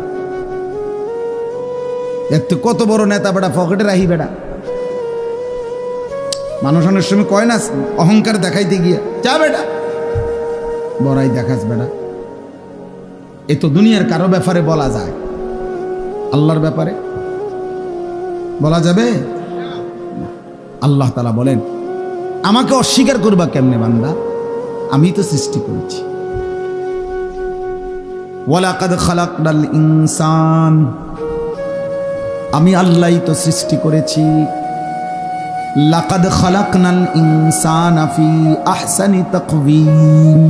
এত কত বড় নেতা বেটা, পকেটে রাহি বেটা। মানুষ অনেক সময় কয় না অহংকার দেখাইতে গিয়ে, যা বেটা বড়াই দেখাস বেটা। এ তো দুনিয়ার কারো ব্যাপারে বলা যায়, আল্লাহর ব্যাপারে বলা যাবে? আল্লাহ তাআলা বলেন আমাকে অস্বীকার করবা কেমনে বান্দা? আমি তো সৃষ্টি করেছি। ওয়ালাকাদ খালাকনাল ইনসান, আমি আল্লাহই তো সৃষ্টি করেছি। লাকাদ খালাকনাল ইনসানা ফি আহসানি তাকওয়িম,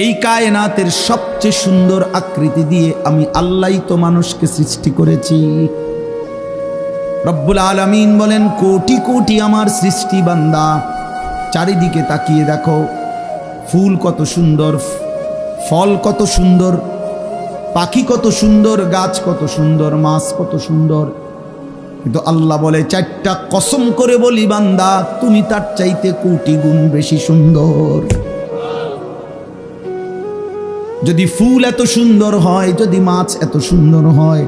এই কায়নাতের সবচেয়ে সুন্দর আকৃতি দিয়ে আমি আল্লাহই তো মানুষকে সৃষ্টি করেছি। রব্বুল আলামিন বলেন, কোটি কোটি আমার সৃষ্টি বান্দা, চারিদিকে তাকিয়ে দেখো, ফুল কত সুন্দর, ফল কত সুন্দর, পাখি কত সুন্দর, গাছ কত সুন্দর, মাছ কত সুন্দর। কিন্তু আল্লাহ বলে, চারটা কসম করে বলি বান্দা, তুমি তার চাইতে কোটি গুণ বেশি সুন্দর। যদি ফুল এত সুন্দর হয়, যদি মাছ এত সুন্দর হয়,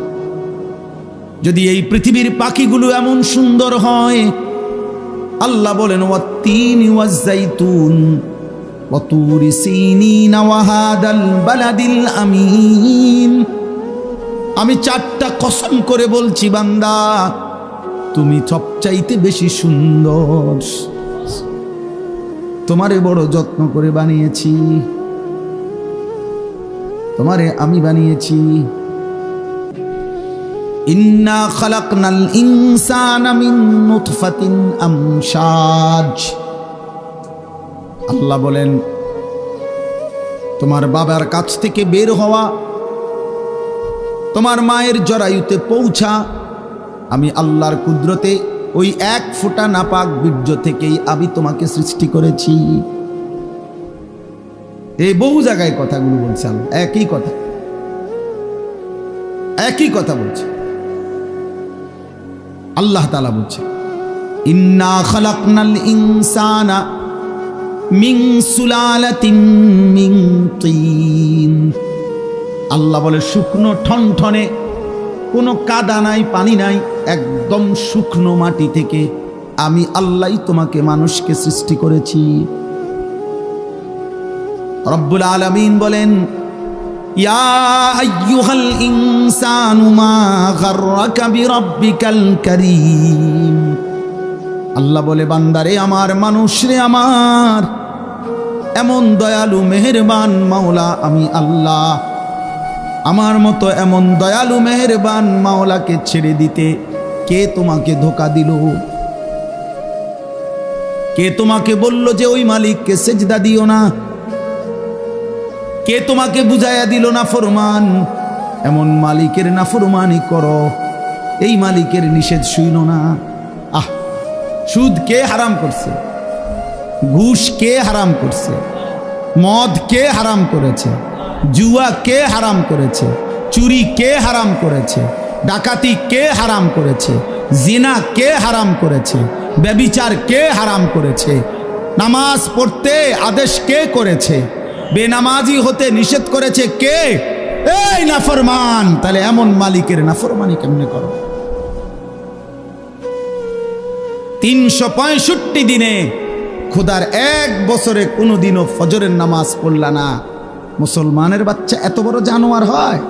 যদি এই পৃথিবীর পাখিগুলো এমন সুন্দর হয়, আল্লাহ বলেন, ওয়াত্তিনি ওয়াজ্জাইতুন ওয়া তুরি সিনিন ওয়া হাদাল বালাদিল আমিন, আমি চারটা কসম করে বলছি বান্দা, তুমি সবচাইতে বেশি সুন্দর। তোমারে বড় যত্ন করে বানিয়েছি, তোমারে আমি বানিয়েছি। ইন্না খালাকনাল ইনসানা মিন নুতফাতিন আমশাজ, আল্লাহ বলেন, তোমার বাবার কাছ থেকে বের হওয়া, তোমার মায়ের জরায়ুতে পৌঁছা, আমি আল্লাহর কুদরতে ওই এক ফোঁটা নাপাক বীর্য থেকেই আমি তোমাকে সৃষ্টি করেছি। এই বহু জায়গায় কথাগুলো বলছে আল্লাহ, একই কথা, একই কথা বলছে আল্লাহ তাআলা বলছে, ইন্না খালাকনাল ইনসানা মিন সুলালাতিন মিন তিন, আল্লাহ বলে শুকনো ঠনঠনে, কোনো কাদা নাই, পানি নাই, একদম শুকনো মাটি থেকে আমি আল্লাহই তোমাকে মানুষকে সৃষ্টি করেছি। রব্বুল আলামিন বলেন, ইয়া আইয়ুহাল ইনসানু মা গাররাকা বিরাব্বিকাল কারীম, আল্লাহ বলে, বান্দারে আমার, মানুষ রে আমার, এমন দয়ালু মেহেরবান মাওলা আমি আল্লাহ, আমার মতো এমন দয়ালু মেহেরবান মাওলাকে ছেড়ে দিতে কে তোমাকে ধোঁকা দিল? কে তোমাকে বলল যে ওই মালিককে সেজদা দিও না? কে তোমাকে বুঝাইয়া দিল না ফরমান, এমন মালিকের নাফরমানি করো, এই মালিকের নিষেধ শুইনো না? আহ, সুদ কে হারাম করছে? ঘুষ কে হারাম করছে? মদ কে হারাম করেছে? জুয়া কে হারাম করেছে? চুরি কে হারাম করেছে? ডাকাতি কে হারাম করেছে? জিনা কে হারাম করেছে? ব্যভিচার কে হারাম করেছে? নামাজ পড়তে আদেশ কে করেছে? বেনামাজি হতে নিষেধ করেছে কে? এই নাফরমান। তাহলে এমন মালিকের নাফরমানি কেমনে করো? 365 দিনে খোদার এক বছরে কোনোদিনও ফজরের নামাজ পড়লা না, মুসলমানের বাচ্চা এত বড় জানোয়ার হয়?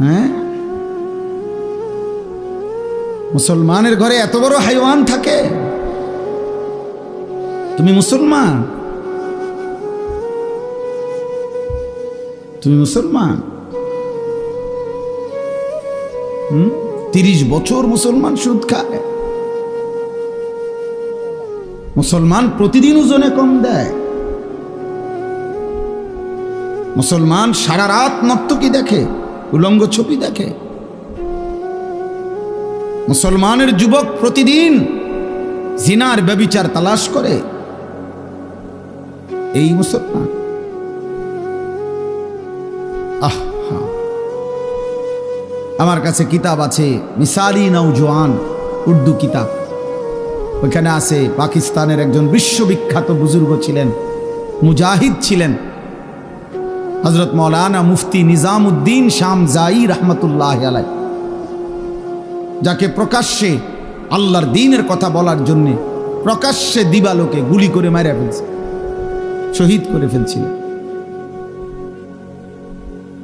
হ্যাঁ, মুসলমানের ঘরে এত বড় হাইওয়ান থাকে? তুমি মুসলমান, তুমি মুসলমান। 30 বছর মুসলমান সুদ খায়। মুসলমান প্রতিদিন ওজনে কম দেয়। মুসলমান সারা রাত নর্তকী দেখে, উলঙ্গ ছবি দেখে। মুসলমানের যুবক প্রতিদিন জিনার ব্যভিচার তালাশ করে। এই মুসলমান। আমার কাছে কিতাব আছে, মিসালি নওজোয়ান, উর্দু কিতাব। ওইখানে আছে পাকিস্তানের একজন বিশ্ববিখ্যাত বুজুর্গ ছিলেন, মুজাহিদ ছিলেন, হযরত মৌলানা মুফতি নিজামউদ্দিন শামজাই রহমতুল্লাহ আলাইহ, যাকে প্রকাশ্যে আল্লাহর দ্বীনের কথা বলার জন্য প্রকাশ্যে দিবালোকে গুলি করে মারা ফেলছে, শহীদ করে ফেলছিলেন।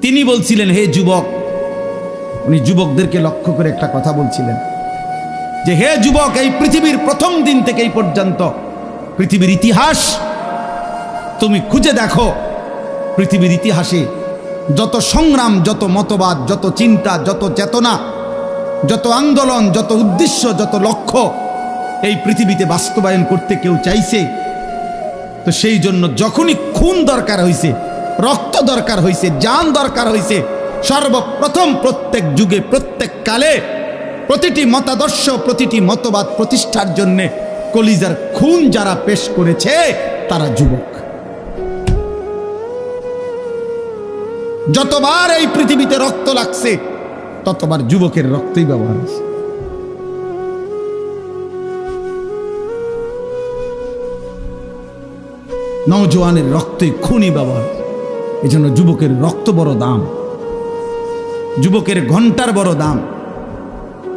তিনি বলছিলেন, হে যুবক, উনি যুবকদেরকে লক্ষ্য করে একটা কথা বলছিলেন যে হে যুবক, এই পৃথিবীর প্রথম দিন থেকে এই পর্যন্ত পৃথিবীর ইতিহাস তুমি খুঁজে দেখো। পৃথিবীর ইতিহাসে যত সংগ্রাম, যত মতবাদ, যত চিন্তা, যত চেতনা, যত আন্দোলন, যত উদ্দেশ্য, যত লক্ষ্য এই পৃথিবীতে বাস্তবায়ন করতে কেউ চাইছে, তো সেই জন্য যখনই খুন দরকার হয়েছে, রক্ত দরকার হয়েছে, জান দরকার হয়েছে, সর্বপ্রথম প্রত্যেক যুগে, প্রত্যেক কালে প্রতিটি মতাদর্শ, প্রতিটি মতবাদ প্রতিষ্ঠার জন্য কলিজার খুন যারা পেশ করেছে তারা যুবক। যতবার এই পৃথিবীতে রক্ত লাগছে ততবার যুবকের রক্তই ব্যবহার হয়েছে। নওজোয়ানের রক্তই খুনই ব্যবহার। এই জন্য যুবকের রক্ত বড় দাম, যুবকের ঘন্টার বড় দাম,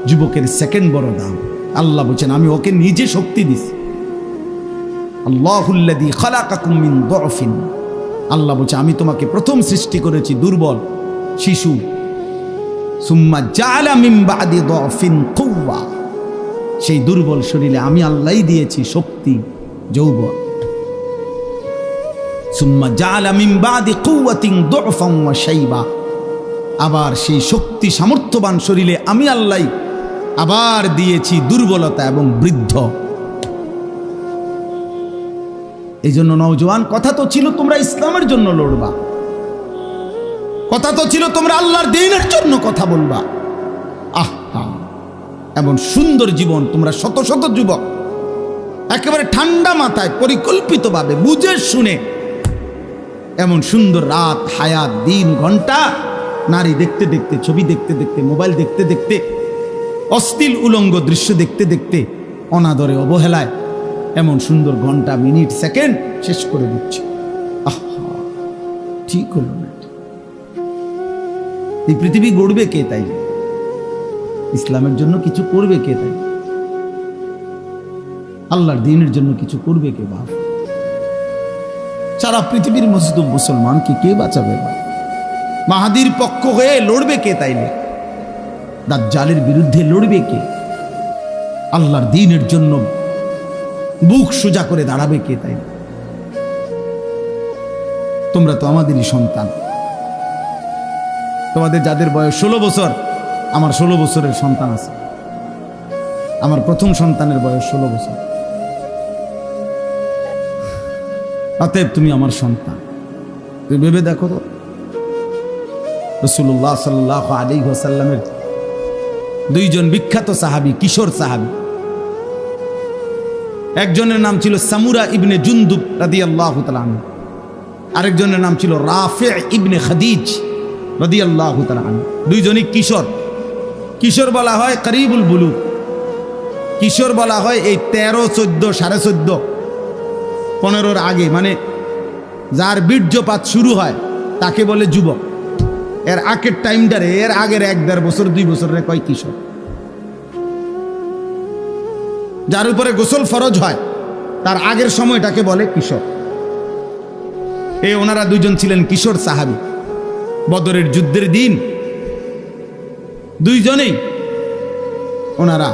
যুবকের সেকেন্ড বড় দাম। আল্লাহ বলছেন আমি ওকে নিজে শক্তি দিছি। আল্লাহুল্লাযী খালাকাকুম মিন দুআফিন, আল্লাহ বলছে আমি তোমাকে প্রথম সৃষ্টি করেছি দুর্বল শিশু। সুম্মা জাআলা মিন বাদি দুআফিন কুওয়া, সেই দুর্বল শরীরে আমি আল্লাহই দিয়েছি শক্তি, যৌবন। সুম্মা জাআলা মিন বাদি কুওয়াতিন দুআফান ওয়া শাইবা, আবার সেই শক্তি সামর্থ্যবান শরীরে আমি আল্লাহ আবার দিয়েছি দুর্বলতা এবং বৃদ্ধ। এই জন্য নওজোয়ান, কথা তো ছিল তোমরা ইসলামের জন্য লড়বা, কথা তো ছিল তোমরা আল্লাহর দ্বীনের জন্য কথা বলবা। আহা, এমন সুন্দর জীবন তোমরা শত শত যুবক একেবারে ঠান্ডা মাথায় পরিকল্পিতভাবে বুঝে শুনে এমন সুন্দর রাত, হায়াত, দিন, ঘন্টা, নারী দেখতে দেখতে, ছবি দেখতে দেখতে, মোবাইল দেখতে দেখতে, অশ্লীল উলঙ্গ দৃশ্য দেখতে দেখতে, অনাদরে অবহেলায় এমন সুন্দর ঘন্টা, মিনিট, সেকেন্ড শেষ করে দিচ্ছে। আহা, ঠিক হলো না। এই পৃথিবী গড়বে কে? তাই ইসলামের জন্য কিছু করবে কে? তাই আল্লাহর দ্বীনের জন্য কিছু করবে কে? বাপ, সারা পৃথিবীর মজলুম মুসলমানকে কে বাঁচাবে? মাহাদির পক্ষ হয়ে লড়বে কে? তাইলে দাজ্জালের বিরুদ্ধে লড়বে কে? আল্লাহর দ্বীনের জন্য বুক সোজা করে দাঁড়াবে কে? তাই তোমরা তো আমাদেরই সন্তান। তোমাদের যাদের বয়স 16 বছর, আমার 16 বছরের সন্তান আছে। আমার প্রথম সন্তানের বয়স 16 বছর। অতএব তুমি আমার সন্তান। তুমি ভেবে দেখো তো, রাসূলুল্লাহ সাল্লাল্লাহু আলাইহি ওয়াসাল্লামের দুইজন বিখ্যাত সাহাবী, কিশোর সাহাবী, একজনের নাম ছিল সামুরা ইবনে জুনদুব রাদিয়াল্লাহু তাআলা আনহু, আরেকজনের নাম ছিল রাফি' ইবনে খাদিজ রাদিয়াল্লাহু তাআলা আনহু। দুইজনই কিশোর। কিশোর বলা হয় করিবুল বুলুগ, কিশোর বলা হয় এই 13, 14, 14.5, 15-র আগে, মানে যার বীর্যপাত শুরু হয় তাকে বলে যুবক। এর আগের টাইমটারে, এর আগের 1-1.5 বছর 2 বছরের কয় কিশোর। যার উপরে গোসল ফরজ হয় তার আগের সময়টাকে বলে কিশোর। ওনারা দুইজন ছিলেন কিশোর সাহাবী। বদরের যুদ্ধের দিন দুইজনেই ওনারা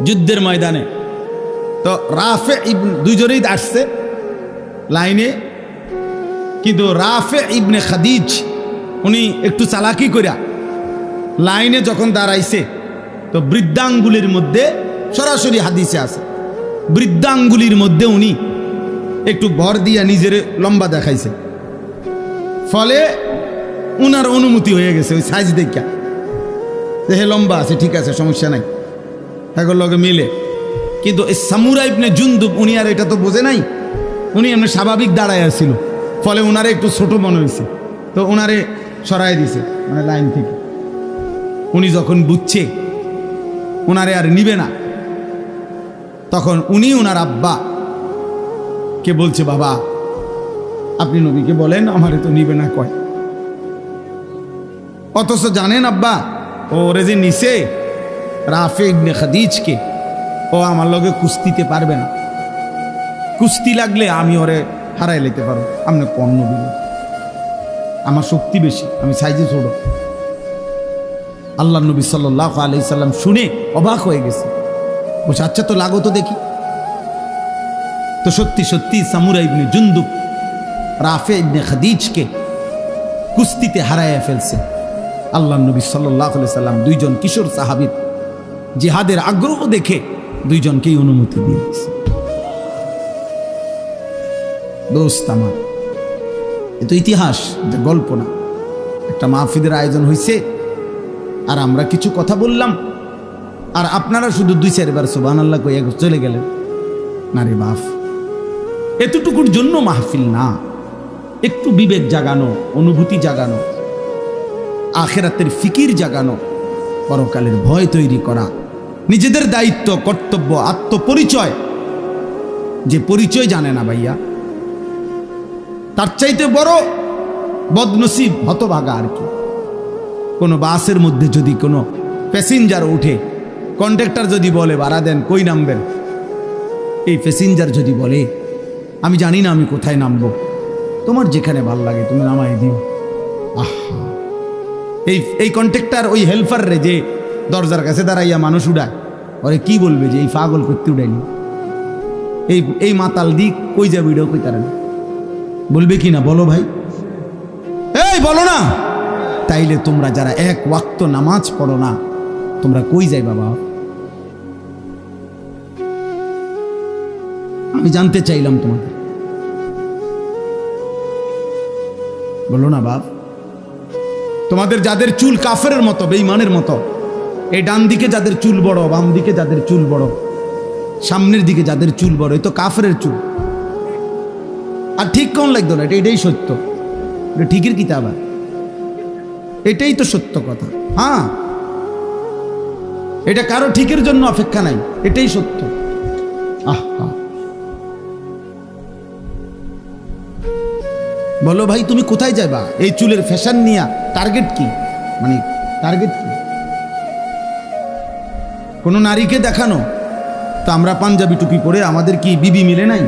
যুদ্ধের ময়দানে, তো রাফে ইবনে, দুইজনেই আসছে লাইনে, কিন্তু রাফে ইবনে খাদিজ উনি একটু চালাকি কইরা লাইনে যখন দাঁড়াইছে, তো বৃদ্ধাঙ্গুলির মধ্যে, সরাসরি হাদিসে আছে, বৃদ্ধাঙ্গুলির মধ্যে উনি একটু ভর দিয়া নিজের লম্বা দেখাইছে, ফলে উনার অনুমতি হয়ে গেছে ওই সাইজ দেখা, হে লম্বা আছে, ঠিক আছে, সমস্যা নাই, এগুলোর লগে মিলে। কিন্তু এই সামুরা ইবনে জুনদুব উনি আর এটা তো বোঝে নাই, উনি এমনি স্বাভাবিক দাঁড়ায় আসছিল, ফলে উনারে একটু ছোট মনে হয়েছে, তো উনারে সরাই দিছে মানে লাইন থেকে। উনি যখন বুঝছে উনারে আর নিবে না, তখন উনি উনার আব্বা কে বলছে, বাবা আপনি নবীকে বলেন আমারে তো নিবে না কয়। অথচ জানেন আব্বা, ওরে যে নিছে রাফে ইবনে খাদিজকে, ও আমার লগে কুস্তিতে পারবে না, কুস্তি লাগলে আমি ওরে হারাই লেতে পারো, আপনি কম নবী, আমার শক্তি বেশি, আমি সাইজে ছোট। আল্লাহ নবী সাল্লাল্লাহু আলাইহি সাল্লাম শুনে অবাক হয়ে গেছে, বলছে আচ্ছা তো লাগো তো দেখি। তো সত্যি সত্যি সামুরা ইবনে জুনদুব রাফে ইবনে খাদিজকে কুস্তিতে হারাইয়া ফেলছে। আল্লাহ নবী সাল্লাল্লাহু আলাইহি সাল্লাম দুইজন কিশোর সাহাবীর জিহাদের আগ্রহ দেখে দুইজনকেই অনুমতি দিয়ে দিয়েছে। দোস্ত আমার, এ তো ইতিহাস, এটা গল্প না। একটা মাহফিলের আয়োজন হয়েছে আর আমরা কিছু কথা বললাম আর আপনারা শুধু 2-4 বার সুবহানাল্লাহ কইয়া চলে গেলেন। না রে বাপ, এতটুকুর জন্য মাহফিল না। একটু বিবেক জাগানো, অনুভূতি জাগানো, আখিরাতের ফিকির জাগানো, পরকালের ভয় তৈরি করা, নিজেদের দায়িত্ব, কর্তব্য, আত্মপরিচয়। যে পরিচয় জানে না ভাইয়া, তার চাইতে বড় বদনসিব, হতভাগা আর কি। কোনো বাসের মধ্যে যদি কোনো প্যাসেঞ্জার উঠে, কন্ডাক্টর যদি বলে ভাড়া দেন, কই নামবেন? এই প্যাসেঞ্জার যদি বলে আমি জানি না আমি কোথায় নামবো, তোমার যেখানে ভাল লাগে তুমি নামাই দিও। আহা, এই কন্ট্রাক্টর ওই হেল্পার রে যে দরজার কাছে দাঁড়াইয়া মানুষ উড়ায়, ওরে কি বলবে যে এই পাগল করতে উড়াইনি, এই মাতাল দিক কই যাবে, এটাও কই তারা বলবে কি না? বলো ভাই, এই বলো না। তাইলে তোমরা যারা এক ওয়াক্ত নামাজ পড়ো না, তোমরা কই যাই বাবা? আমি জানতে চাইলাম তোমাদের, বলো না বাপ। তোমাদের যাদের চুল কাফেরের মতো, বেঈমানের মতো, এই ডান দিকে যাদের চুল বড়, বাম দিকে যাদের চুল বড়, সামনের দিকে যাদের চুল বড়, এই তো কাফেরের চুল। আর ঠিক কোন লাগতো না, এটাই সত্য। এটা ঠিকের কিতাব, এটাই তো সত্য কথা। হ্যাঁ, এটা কারো ঠিকের জন্য অপেক্ষা নাই, এটাই সত্য। আহা, বলো ভাই তুমি কোথায় যাবা এই চুলের ফ্যাশন নিয়া? টার্গেট কি? মানে টার্গেট কি? কোন নারীকে দেখানো? তো আমরা পাঞ্জাবি টুপি পরে আমাদের কি বিবি মিলে নাই?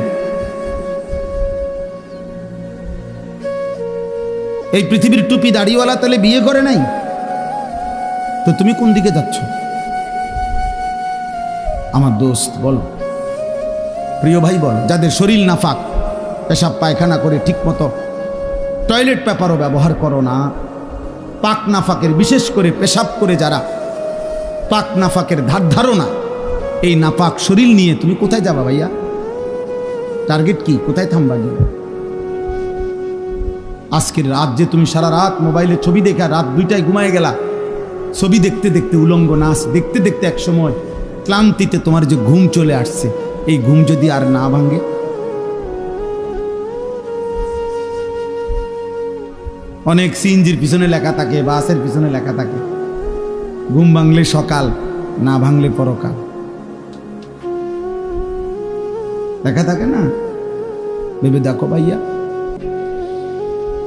এই পৃথিবীর টুপি দাড়িওয়ালা তাহলে বিয়ে করে নাই? তো তুমি কোন দিকে যাচ্ছ আমার দোস্ত? বলো প্রিয় ভাই, বলো। যাদের শরীর নাফাক, পেশাব পায়খানা করে ঠিক মতো টয়লেট পেপারও ব্যবহার করো না, পাক নাফাকের, বিশেষ করে পেশাব করে যারা পাক নাফাকের ধার ধারো না, এই নাপাক শরীর নিয়ে তুমি কোথায় যাবা ভাইয়া? টার্গেট কি? কোথায় থামবা গিয়ে? আজকের রাত যে তুমি সারা রাত মোবাইলে ছবি দেখা রাত 2টায় ঘুমায় গেলা, ছবি দেখতে দেখতে, উলঙ্গ নাচ দেখতে দেখতে এক সময় ক্লান্তিতে তোমার যে ঘুম চলে আসছে, এই ঘুম যদি আর না ভাঙে? অনেক সিএনজির পিছনে লেখা থাকে, বাসের পিছনে লেখা থাকে, ঘুম ভাঙলে সকাল, না ভাঙলে পরকাল, লেখা থাকে না? ভেবে দেখো ভাইয়া।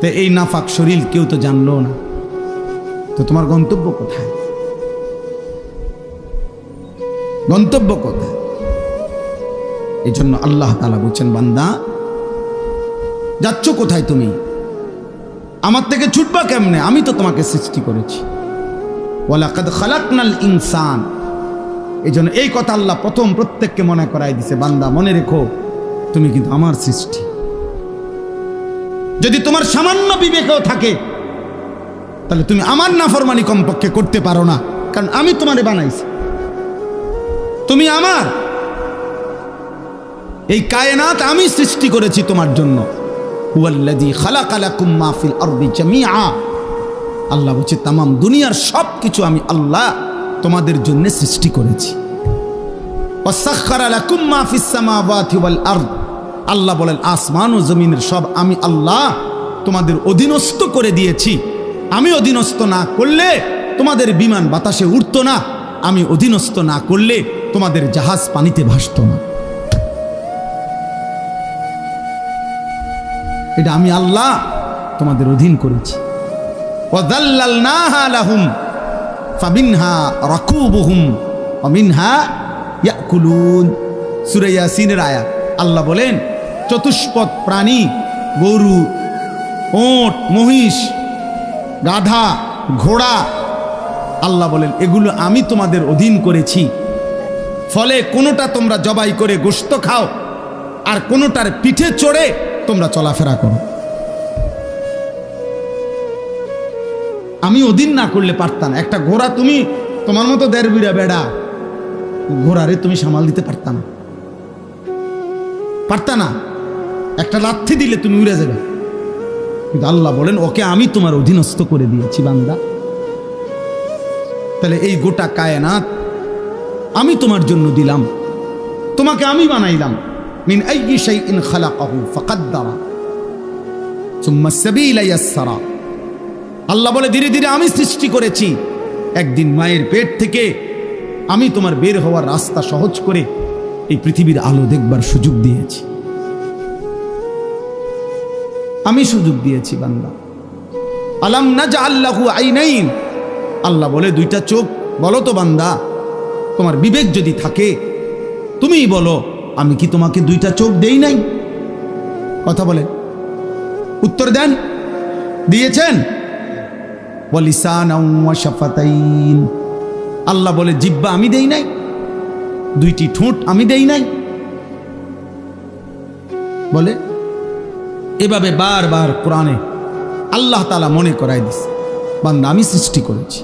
তো এই নাফাক শরীর কেউ তো জানলো না, তো তোমার গন্তব্য কোথায়? গন্তব্য কোথায়? এই জন্য আল্লাহ তাআলা বলছেন, বান্দা যাচ্ছ কোথায় তুমি? আমার থেকে ছুটবা কেমনে? আমি তো তোমাকে সৃষ্টি করেছি। ওয়ালাকাদ খালাকনাল ইনসান। এই জন্য এই কথা আল্লাহ প্রথম প্রত্যেককে মনে করাই দিছে, বান্দা মনে রেখো তুমি কিন্তু আমার সৃষ্টি। যদি তোমার সামান্য বিবেকও থাকে তাহলে তুমি আমার নাফরমানি কমপক্ষে করতে পারো না, কারণ আমি তোমারে বানাইছি, তুমি আমার। এই কায়নাত আমি সৃষ্টি করেছি তোমার জন্য। হুয়াল্লাযী খালাকা লাকুম মা ফিল আরদি জামিআ। আল্লাহ বলছে তামাম দুনিয়ার সব কিছু আমি আল্লাহ তোমাদের জন্য সৃষ্টি করেছি। ওয়াসাখখারা লাকুম মা ফিস সামাওয়াতি ওয়াল আরদ। আল্লাহ বলেন আসমান ও জমিনের সব আমি আল্লাহ তোমাদের অধীনস্থ করে দিয়েছি। আমি অধীনস্থ না করলে তোমাদের বিমান বাতাসে উড়তো না, আমি অধীনস্থ না করলে তোমাদের জাহাজ পানিতে ভাসতো না। এটা আমি আল্লাহ তোমাদের অধীন করেছি। ওয়াযাল্লালনাহা লাহুম ফামিনহা রাকুবুহুম ওয়া মিনহা ইয়াকুলুন। সূরা ইয়াসিনের আয়াত। আল্লাহ বলেন চতুষ্পদ প্রাণী, গরু, ওট, মহিষ, গাধা, ঘোড়া আল্লাহ বলেন এগুলো আমি তোমাদের অধীন করেছি, ফলে কোনোটা তোমরা জবাই করে গোশত খাও আর কোনোটার পিঠে চড়ে তোমরা চলাফেরা করো। আমি অধীন না করলে পারতাম না। একটা ঘোড়া তুমি তোমার মতো দেড় বিড়া বেড়া ঘোড়ারে তুমি সামাল দিতে পারতা না। একটা লাথি দিলে তুমি উড়ে যাবে। কিন্তু আল্লাহ বলেন ওকে আমি তোমার অধীনস্থ করে দিয়েছি বান্দা। তাহলে এই গোটা কায়নাত আমি তোমার জন্য দিলাম, তোমাকে আমি বানাইলাম। মিন আইয়ি শাইইন খালাকাহু ফাকাদ্দারা সুম্মা সাবিলা ইয়াসসারা। আল্লাহ বলে ধীরে ধীরে আমি সৃষ্টি করেছি। একদিন মায়ের পেট থেকে আমি তোমার বের হওয়ার রাস্তা সহজ করে এই পৃথিবীর আলো দেখবার সুযোগ দিয়েছি। আমি সুযোগ দিয়েছি বান্দা। আলাম নাজআল লাহু আইনাইন। আল্লাহ বলে দুইটা চোখ। বলো তো বান্দা, তোমার বিবেক যদি থাকে তুমিই বলো আমি কি তোমাকে দুইটা চোখ দেই নাই? কথা বলে উত্তর দেন। দিয়েছেন? ওয়ালিসানাও ওয়া শাফাতাইন। আল্লাহ বলে জিহ্বা আমি দেই নাই? দুইটি ঠোঁট আমি দেই নাই? বলে এভাবে বারবার কোরআনে আল্লাহ তাআলা মনে করাই দিছে বান্দা আমি সৃষ্টি করেছি,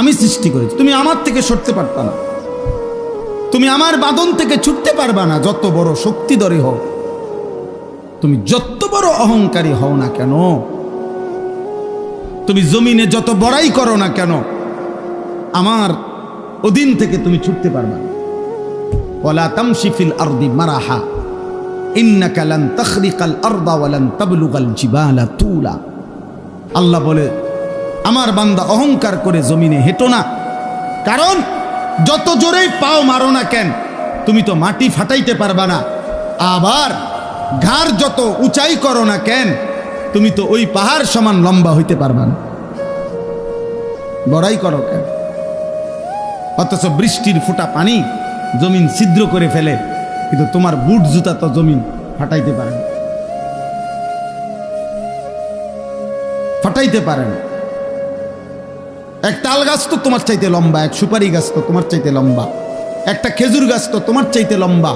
আমি সৃষ্টি করেছি। তুমি আমার থেকে সরতে পারতা না, তুমি আমার বাঁধন থেকে ছুটতে পারবা না। যত বড় শক্তিধরী হও, তুমি যত বড় অহংকারী হও না কেন, তুমি জমিনে যত বড়াই করো না কেন, আমার অধীন থেকে তুমি ছুটতে পারবা না। ওয়ালা তামশি ফিল আরদি মারাহা ইন্নাকা লান তাখরিকাল আরদা ওয়া লান তাবলুগাল জিবালা তুলা। আল্লাহ বলে আমার বান্দা অহংকার করে জমিনে হেঁটো না, কারণ যত জোরেই পাও মারো না কেন তুমি তো মাটি ফাটাইতে পারবা না। আবার ঘাড় যত উঁচাই করো না কেন তুমি তো ওই পাহাড় সমান লম্বা হইতে পারবা না। বড়াই করো কেন? অথচ বৃষ্টির ফোঁটা পানি জমিন ছিদ্র করে ফেলে, কিন্তু তোমার বুট জুতা তো জমিন ফাটাইতে পারে না, ফাটাইতে পারে না। এক তাল গাছ তো তোমার চাইতে লম্বা, এক সুপারি গাছ তো তোমার চাইতে লম্বা, একটা খেজুর গাছ তো তোমার চাইতে লম্বা।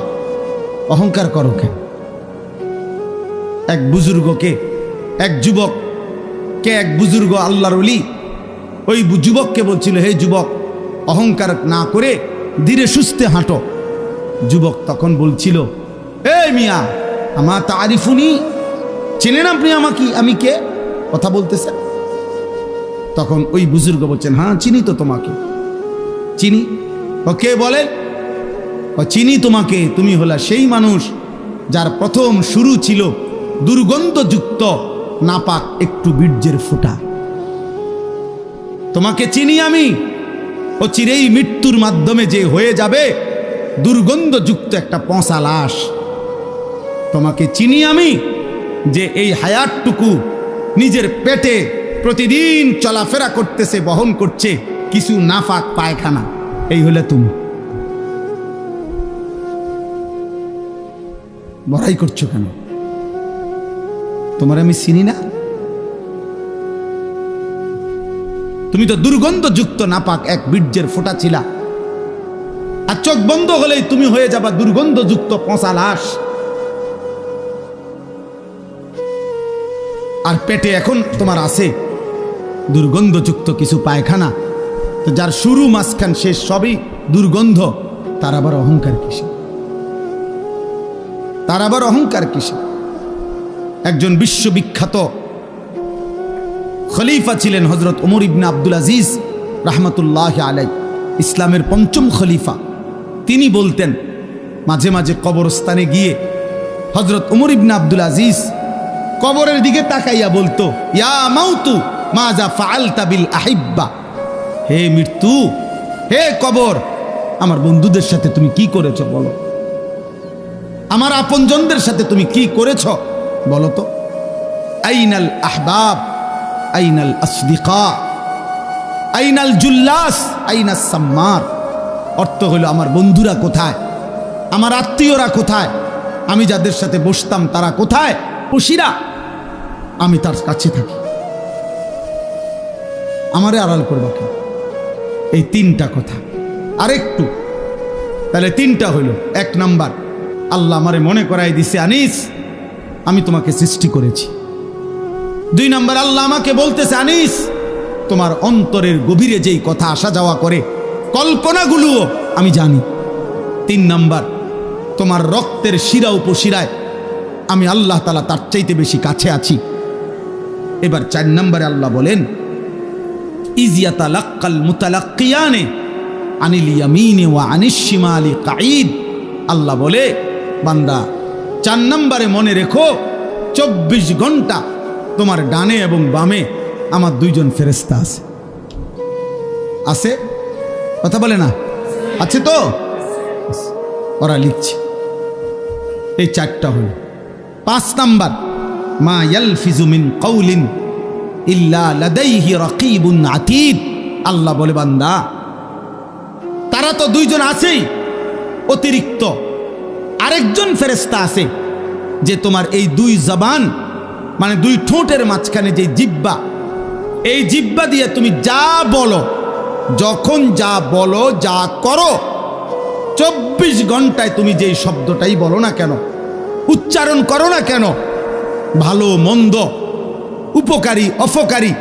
অহংকার করো কেন? এক বুজুর্গকে, এক যুবককে এক বুজুর্গ আল্লাহর ওলি ওই যুবককে বলছিল হে যুবক অহংকার না করে ধীরে সুস্থে হাঁটো। যুবক তখন বলছিল এই মিয়া আমা তারিফুনি, চেনেন আপনি আমাকে, আমি কে? কথা বলতেছে। তখন ওই বুজুর্গ বলছেন হ্যাঁ চিনি তো তোমাকে, চিনি। ও কে বলে? ও চিনি তোমাকে, তুমি হলা সেই মানুষ যার প্রথম শুরু ছিল দুর্গন্ধযুক্ত নাপাক একটু বীর্যের ফোঁটা। তোমাকে চিনি আমি, ও চিরেই মৃত্যুর মাধ্যমে যে হয়ে যাবে দুর্গন্ধযুক্ত একটা পচা লাশ। তোমাকে চিনি আমি, যে এই হায়াতটুকু নিজের পেটে প্রতিদিন চলাফেরা করতেছে, বহন করছে কিছু নাফাক পায়খানা। এই হলে তুমি। বড়াই করছো কেন? তোমার আমি চিনি না? তুমি তো দুর্গন্ধযুক্ত নাপাক এক বীর্যের ফোঁটা ছিলা, আর চোখ বন্ধ হলেই তুমি হয়ে যাবা দুর্গন্ধযুক্ত পচা লাশ। আর পেটে এখন তোমার আছে দুর্গন্ধযুক্ত কিছু পায়খানা। তো যার শুরু মাঝখান শেষ সবই দুর্গন্ধ, তার আবার অহংকার কিসে? তার আবার অহংকার কিসে? একজন বিশ্ববিখ্যাত খলিফা ছিলেন হযরত ওমর ইবনে আব্দুল আজিজ রাহমাতুল্লাহি আলাইহি, ইসলামের পঞ্চম খলিফা। তিনি বলতেন মাঝে মাঝে কবরস্থানে গিয়ে হযরত ওমর ইবনে আব্দুল আজিজ কবরের দিকে তাকাইয়া বলতো ইয়া মাউতু মাজা ফাআলতা বিল আহিব্বা, হে মৃত্যু, হে কবর, আমার বন্ধুদের সাথে তুমি কি করেছো বলো, আমার আপনজনদের সাথে তুমি কি করেছো বলো তো। আইনাল আহবাব আইনাল আসদিকা আইনাল জুল্লাস আইনাস সাম্মার। অর্থ হলো আমার বন্ধুরা কোথায়, আমার আত্মীয়রা কোথায়, আমি যাদের সাথে বসতাম তারা কোথায়, খুশিরা আমি তার কাছে থাকি, আমারে আড়াল করবা কেন? এই তিনটা কথা। আরেকটু, তাহলে তিনটা হইল। এক নাম্বার, আল্লাহ আমারে মনে করাই দিছে আনিস আমি তোমাকে সৃষ্টি করেছি। দুই নাম্বার, আল্লাহ আমাকে বলতেছে আনিস তোমার অন্তরের গভীরে যেই কথা আসা যাওয়া করে কল্পনাগুলোও আমি জানি। তিন নাম্বার, তোমার রক্তের শিরা উপশিরায় আমি আল্লাহ তাআলা তার চাইতে বেশি কাছে আছি। এবার চার নম্বরে আল্লাহ বলেন ইজিয়াতালাক্কাল মুতালাক্কিয়ানে আনিল ইয়ামিনে ওয়া আনিশ শিমালি কাঈদ। আল্লাহ বলে বান্দা 4 নম্বরে মনে রেখো 24 ঘন্টা তোমার ডানে এবং বামে আমার 2 জন ফেরেশতা আছে। আছে? কথা বলে না? আছে তো? ওরা লিখছে। এই 4টা হল। 5 নাম্বার, মা ইয়ালফিজু মিন কাউলিন ইল্লা লাদাইহি রাকিবুন আতীদ। আল্লাহ বলে বান্দা তারা তো 2 জন আছেই, অতিরিক্ত আরেকজন ফেরেশতা আছে যে তোমার এই 2 জবান মানে 2 ঠোঁটের মাঝখানে যে জিহ্বা, এই জিহ্বা দিয়ে তুমি যা বলো, যখন যা বলো, যা করো, 24 ঘন্টায় তুমি যেই শব্দটাই বলো না কেন, উচ্চারণ করো না কেন, ভালো মন্দ, উপকারী অপকারী,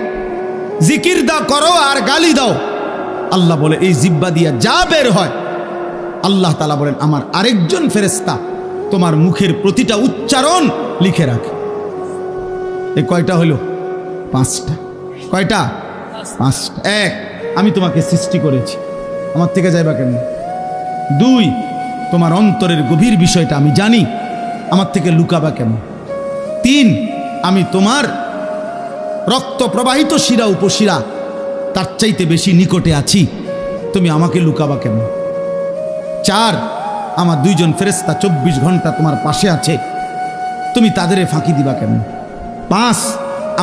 জিকির দাও করো আর গালি দাও, আল্লাহ বলে এই জিহ্বা দিয়া যা বের হয় আল্লাহ তাআলা বলেন আমার আরেকজন ফেরেশতা তোমার মুখের প্রতিটা উচ্চারণ লিখে রাখে। এই কয়টা হলো? 5টা। কয়টা? 5টা। 1, আমি তোমাকে সৃষ্টি করেছি, আমার থেকে যাইবা কেন? 2, তোমার অন্তরের গভীর বিষয়টা আমি জানি, আমার থেকে লুকাবা কেন? 3, আমি তোমার রক্ত প্রবাহিত শিরা উপশিরা তার চাইতে বেশি নিকটে আছি, তুমি আমাকে লুকাবা কেন? 4, আমার 2 জন ফেরেশতা 24 ঘন্টা তোমার পাশে আছে, তুমি তাদের ফাঁকি দিবা কেন? 5,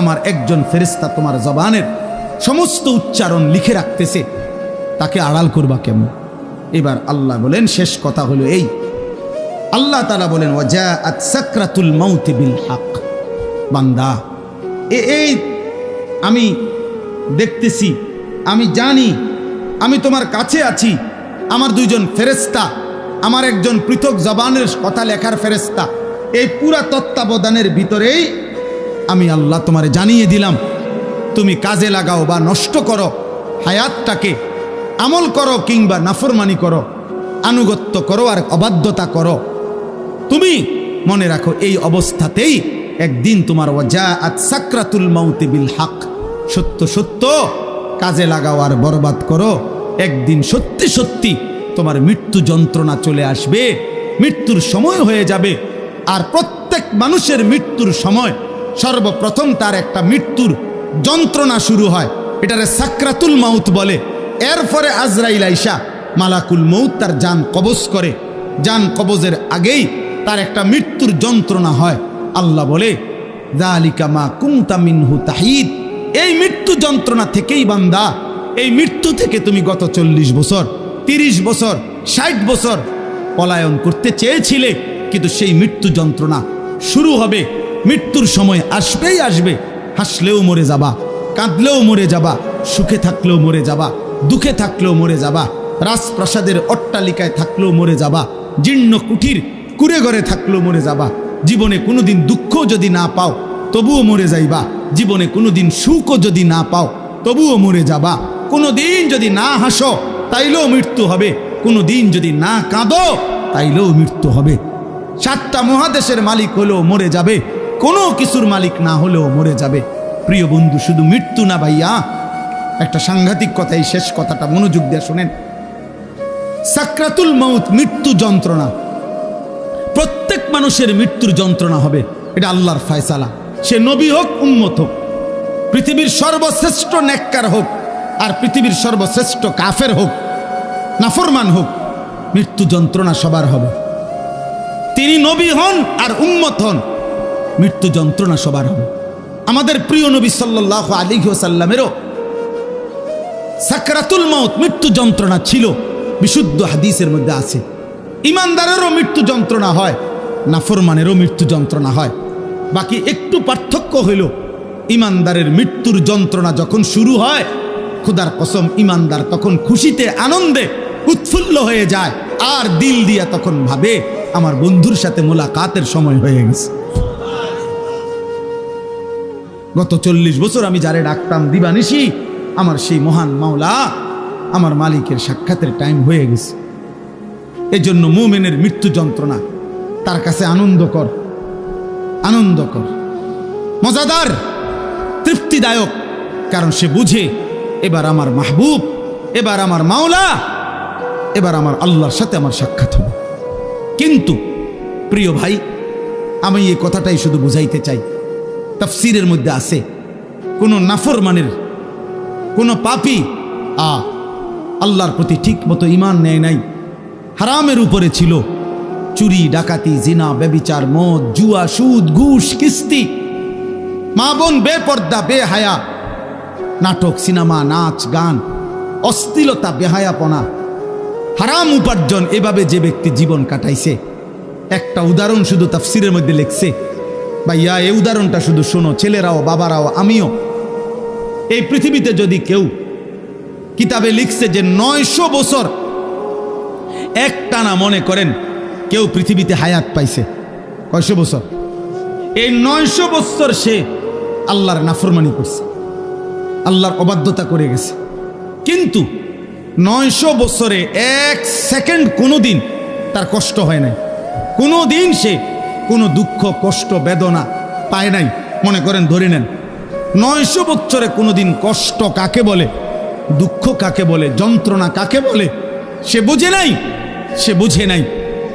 আমার একজন ফেরেশতা তোমার জবানের সমস্ত উচ্চারণ লিখে রাখতেছে, তাকে আড়াল করবা কেন? এবার আল্লাহ বলেন শেষ কথা হলো এই, আল্লাহ তাআলা বলেন ওয়াজাআত সাকরাতুল মাউত বিল হক। বান্দা এই আমি দেখতেছি, আমি জানি, আমি তোমার কাছে আছি, আমার 2 জন ফেরেশতা, আমার একজন পৃথক জবানের কথা লেখার ফেরেশতা, এই পুরা তত্ত্বাবধানের ভিতরেই আমি আল্লাহ তোমারে জানিয়ে দিলাম, তুমি কাজে লাগাও বা নষ্ট করো হায়াতটাকে, আমল করো কিংবা নাফরমানি করো, আনুগত্য করো আর অবাধ্যতা করো, তুমি মনে রাখো এই অবস্থাতেই একদিন তোমার ওয়াজাআত সাকরাতুল মাউত বিল হক, সত্য সত্য কাজে লাগাও আর বরবাদ করো, একদিন সত্যি সত্যি তোমার মৃত্যু যন্ত্রণা চলে আসবে, মৃত্যুর সময় হয়ে যাবে। আর প্রত্যেক মানুষের মৃত্যুর সময় সর্বপ্রথম তার একটা মৃত্যুর যন্ত্রণা শুরু হয়, এটারে সাকরাতুল মাউত বলে। এরপরে আজরাইল আইসা মালাকুল মউত তার জান কবজ করে, জান কবজের আগেই তার একটা মৃত্যুর যন্ত্রণা হয়। আল্লাহ বলে যালিকা মা কুনতা মিনহু তাহিদ, এই মৃত্যু যন্ত্রণা থেকেই বান্দা, এই মৃত্যু থেকে তুমি গত 40 বছর 30 বছর 60 বছর পলায়ন করতে চেয়েছিলে, কিন্তু সেই মৃত্যু যন্ত্রণা শুরু হবে, মৃত্যুর সময় আসবেই আসবে। হাসলেও মরে যাবা, কাঁদলেও মরে যাবা, সুখে থাকলেও মরে যাবা, দুঃখে থাকলেও মরে যাবা, রাজপ্রাসাদের অট্টালিকায় থাকলেও মরে যাবা, জীর্ণ কুঠির কুড়ে ঘরে থাকলেও মরে যাবা, জীবনে কোনোদিন দুঃখ যদি না পাও তবুও মরে যাইবা, জীবনে কোনোদিন সুখও যদি না পাও তবুও মরে যাবা, কোনোদিন যদি না হাসো তাইলেও মৃত্যু হবে, কোনোদিন যদি না কাঁদো তাইলেও মৃত্যু হবে। 7টা মহাদেশের মালিক হলেও মরে যাবে, কোনো কিছুর মালিক না হলেও মরে যাবে। প্রিয় বন্ধু, শুধু মৃত্যু না ভাইয়া, একটা সাংঘাতিক কথা, এই শেষ কথাটা মনোযোগ দিয়ে শুনেন। সাকরাতুল মাউত মৃত্যু যন্ত্রণা, প্রত্যেক মানুষের মৃত্যুর যন্ত্রণা হবে, এটা আল্লাহর ফয়সালা। সে নবী হোক, উম্মত হোক, পৃথিবীর সর্বশ্রেষ্ঠ নেককার হোক আর পৃথিবীর সর্বশ্রেষ্ঠ কাফের হোক, নাফরমান হোক, মৃত্যু যন্ত্রণা সবার হবে। তিনি নবী হন আর উম্মত হন, মৃত্যু যন্ত্রণা সবার হবে। আমাদের প্রিয় নবী সাল্লাল্লাহু আলাইহি ওয়াসাল্লামেরও সাকরাতুল মাউত মৃত্যু যন্ত্রণা ছিল, বিশুদ্ধ হাদিসের মধ্যে আছে। ইমানদারেরও মৃত্যু যন্ত্রণা হয়, নাফরমানেরও মৃত্যু যন্ত্রণা হয়। বাকি একটু পার্থক্য হইল, ইমানদারের মৃত্যুর যন্ত্রণা যখন শুরু হয় খুদার কসম ইমানদার তখন খুশিতে আনন্দে উৎফুল্ল হয়ে যায়, আর দিল দিয়া তখন ভাবে আমার বন্ধুর সাথে মোলাকাতের সময় হয়ে গেছে। গত 40 বছর আমি যারে ডাকতাম দিবানিশি, আমার সেই মহান মাওলা আমার মালিকের সাক্ষাতের টাইম হয়ে গেছে। এজন্য মুমিনের মৃত্যু যন্ত্রণা তার কাছে আনন্দকর, আনন্দকর, মজাদার, তৃপ্তিদায়ক। কারণ সে বুঝে এবার আমার মাহবুব, এবার আমার মাওলা, এবার আমার আল্লাহর সাথে আমার সাক্ষাৎ হবে। কিন্তু প্রিয় ভাই, আমি এই কথাটাই শুধু বুঝাইতে চাই, তাফসীরের মধ্যে আছে কোন নাফরমানের, কোন পাপী আল্লাহর প্রতি ঠিক মতো ঈমান নেয় নাই, হারামের উপরে ছিল, চুরি, ডাকাতি, জিনা, ব্যভিচার, মদ, জুয়া, সুদ, ঘুষ, কিস্তি, মা বোন বেপর্দা, বেহায়া, নাটক, সিনেমা, নাচ, গান, অশ্লীলতা, বেহায়াপনা, হারাম উপার্জন, এভাবে যে ব্যক্তি জীবন কাটাইছে, একটা উদাহরণ শুধু তাফসীরের মধ্যে লিখছে। ভাইয়া, এই উদাহরণটা শুধু শোনো, ছেলেরাও, বাবারাও, আমিও। এই পৃথিবীতে যদি কেউ, কিতাবে লিখছে যে 900 বছর একটানা, মনে করেন কেউ পৃথিবীতে হায়াত পাইছে, কয়শো বছর? এই 900 বছর সে আল্লাহর নাফরমানি করছে, আল্লাহর অবাধ্যতা করে গেছে। কিন্তু 900 বছরে 1 সেকেন্ড কোনোদিন তার কষ্ট হয় নাই, কোনোদিন সে কোনো দুঃখ, কষ্ট, বেদনা পায় নাই। মনে করেন ধরে নেন 900 বছরে কোনোদিন কষ্ট কাকে বলে, দুঃখ কাকে বলে, যন্ত্রণা কাকে বলে সে বুঝে নাই, সে বুঝে নাই।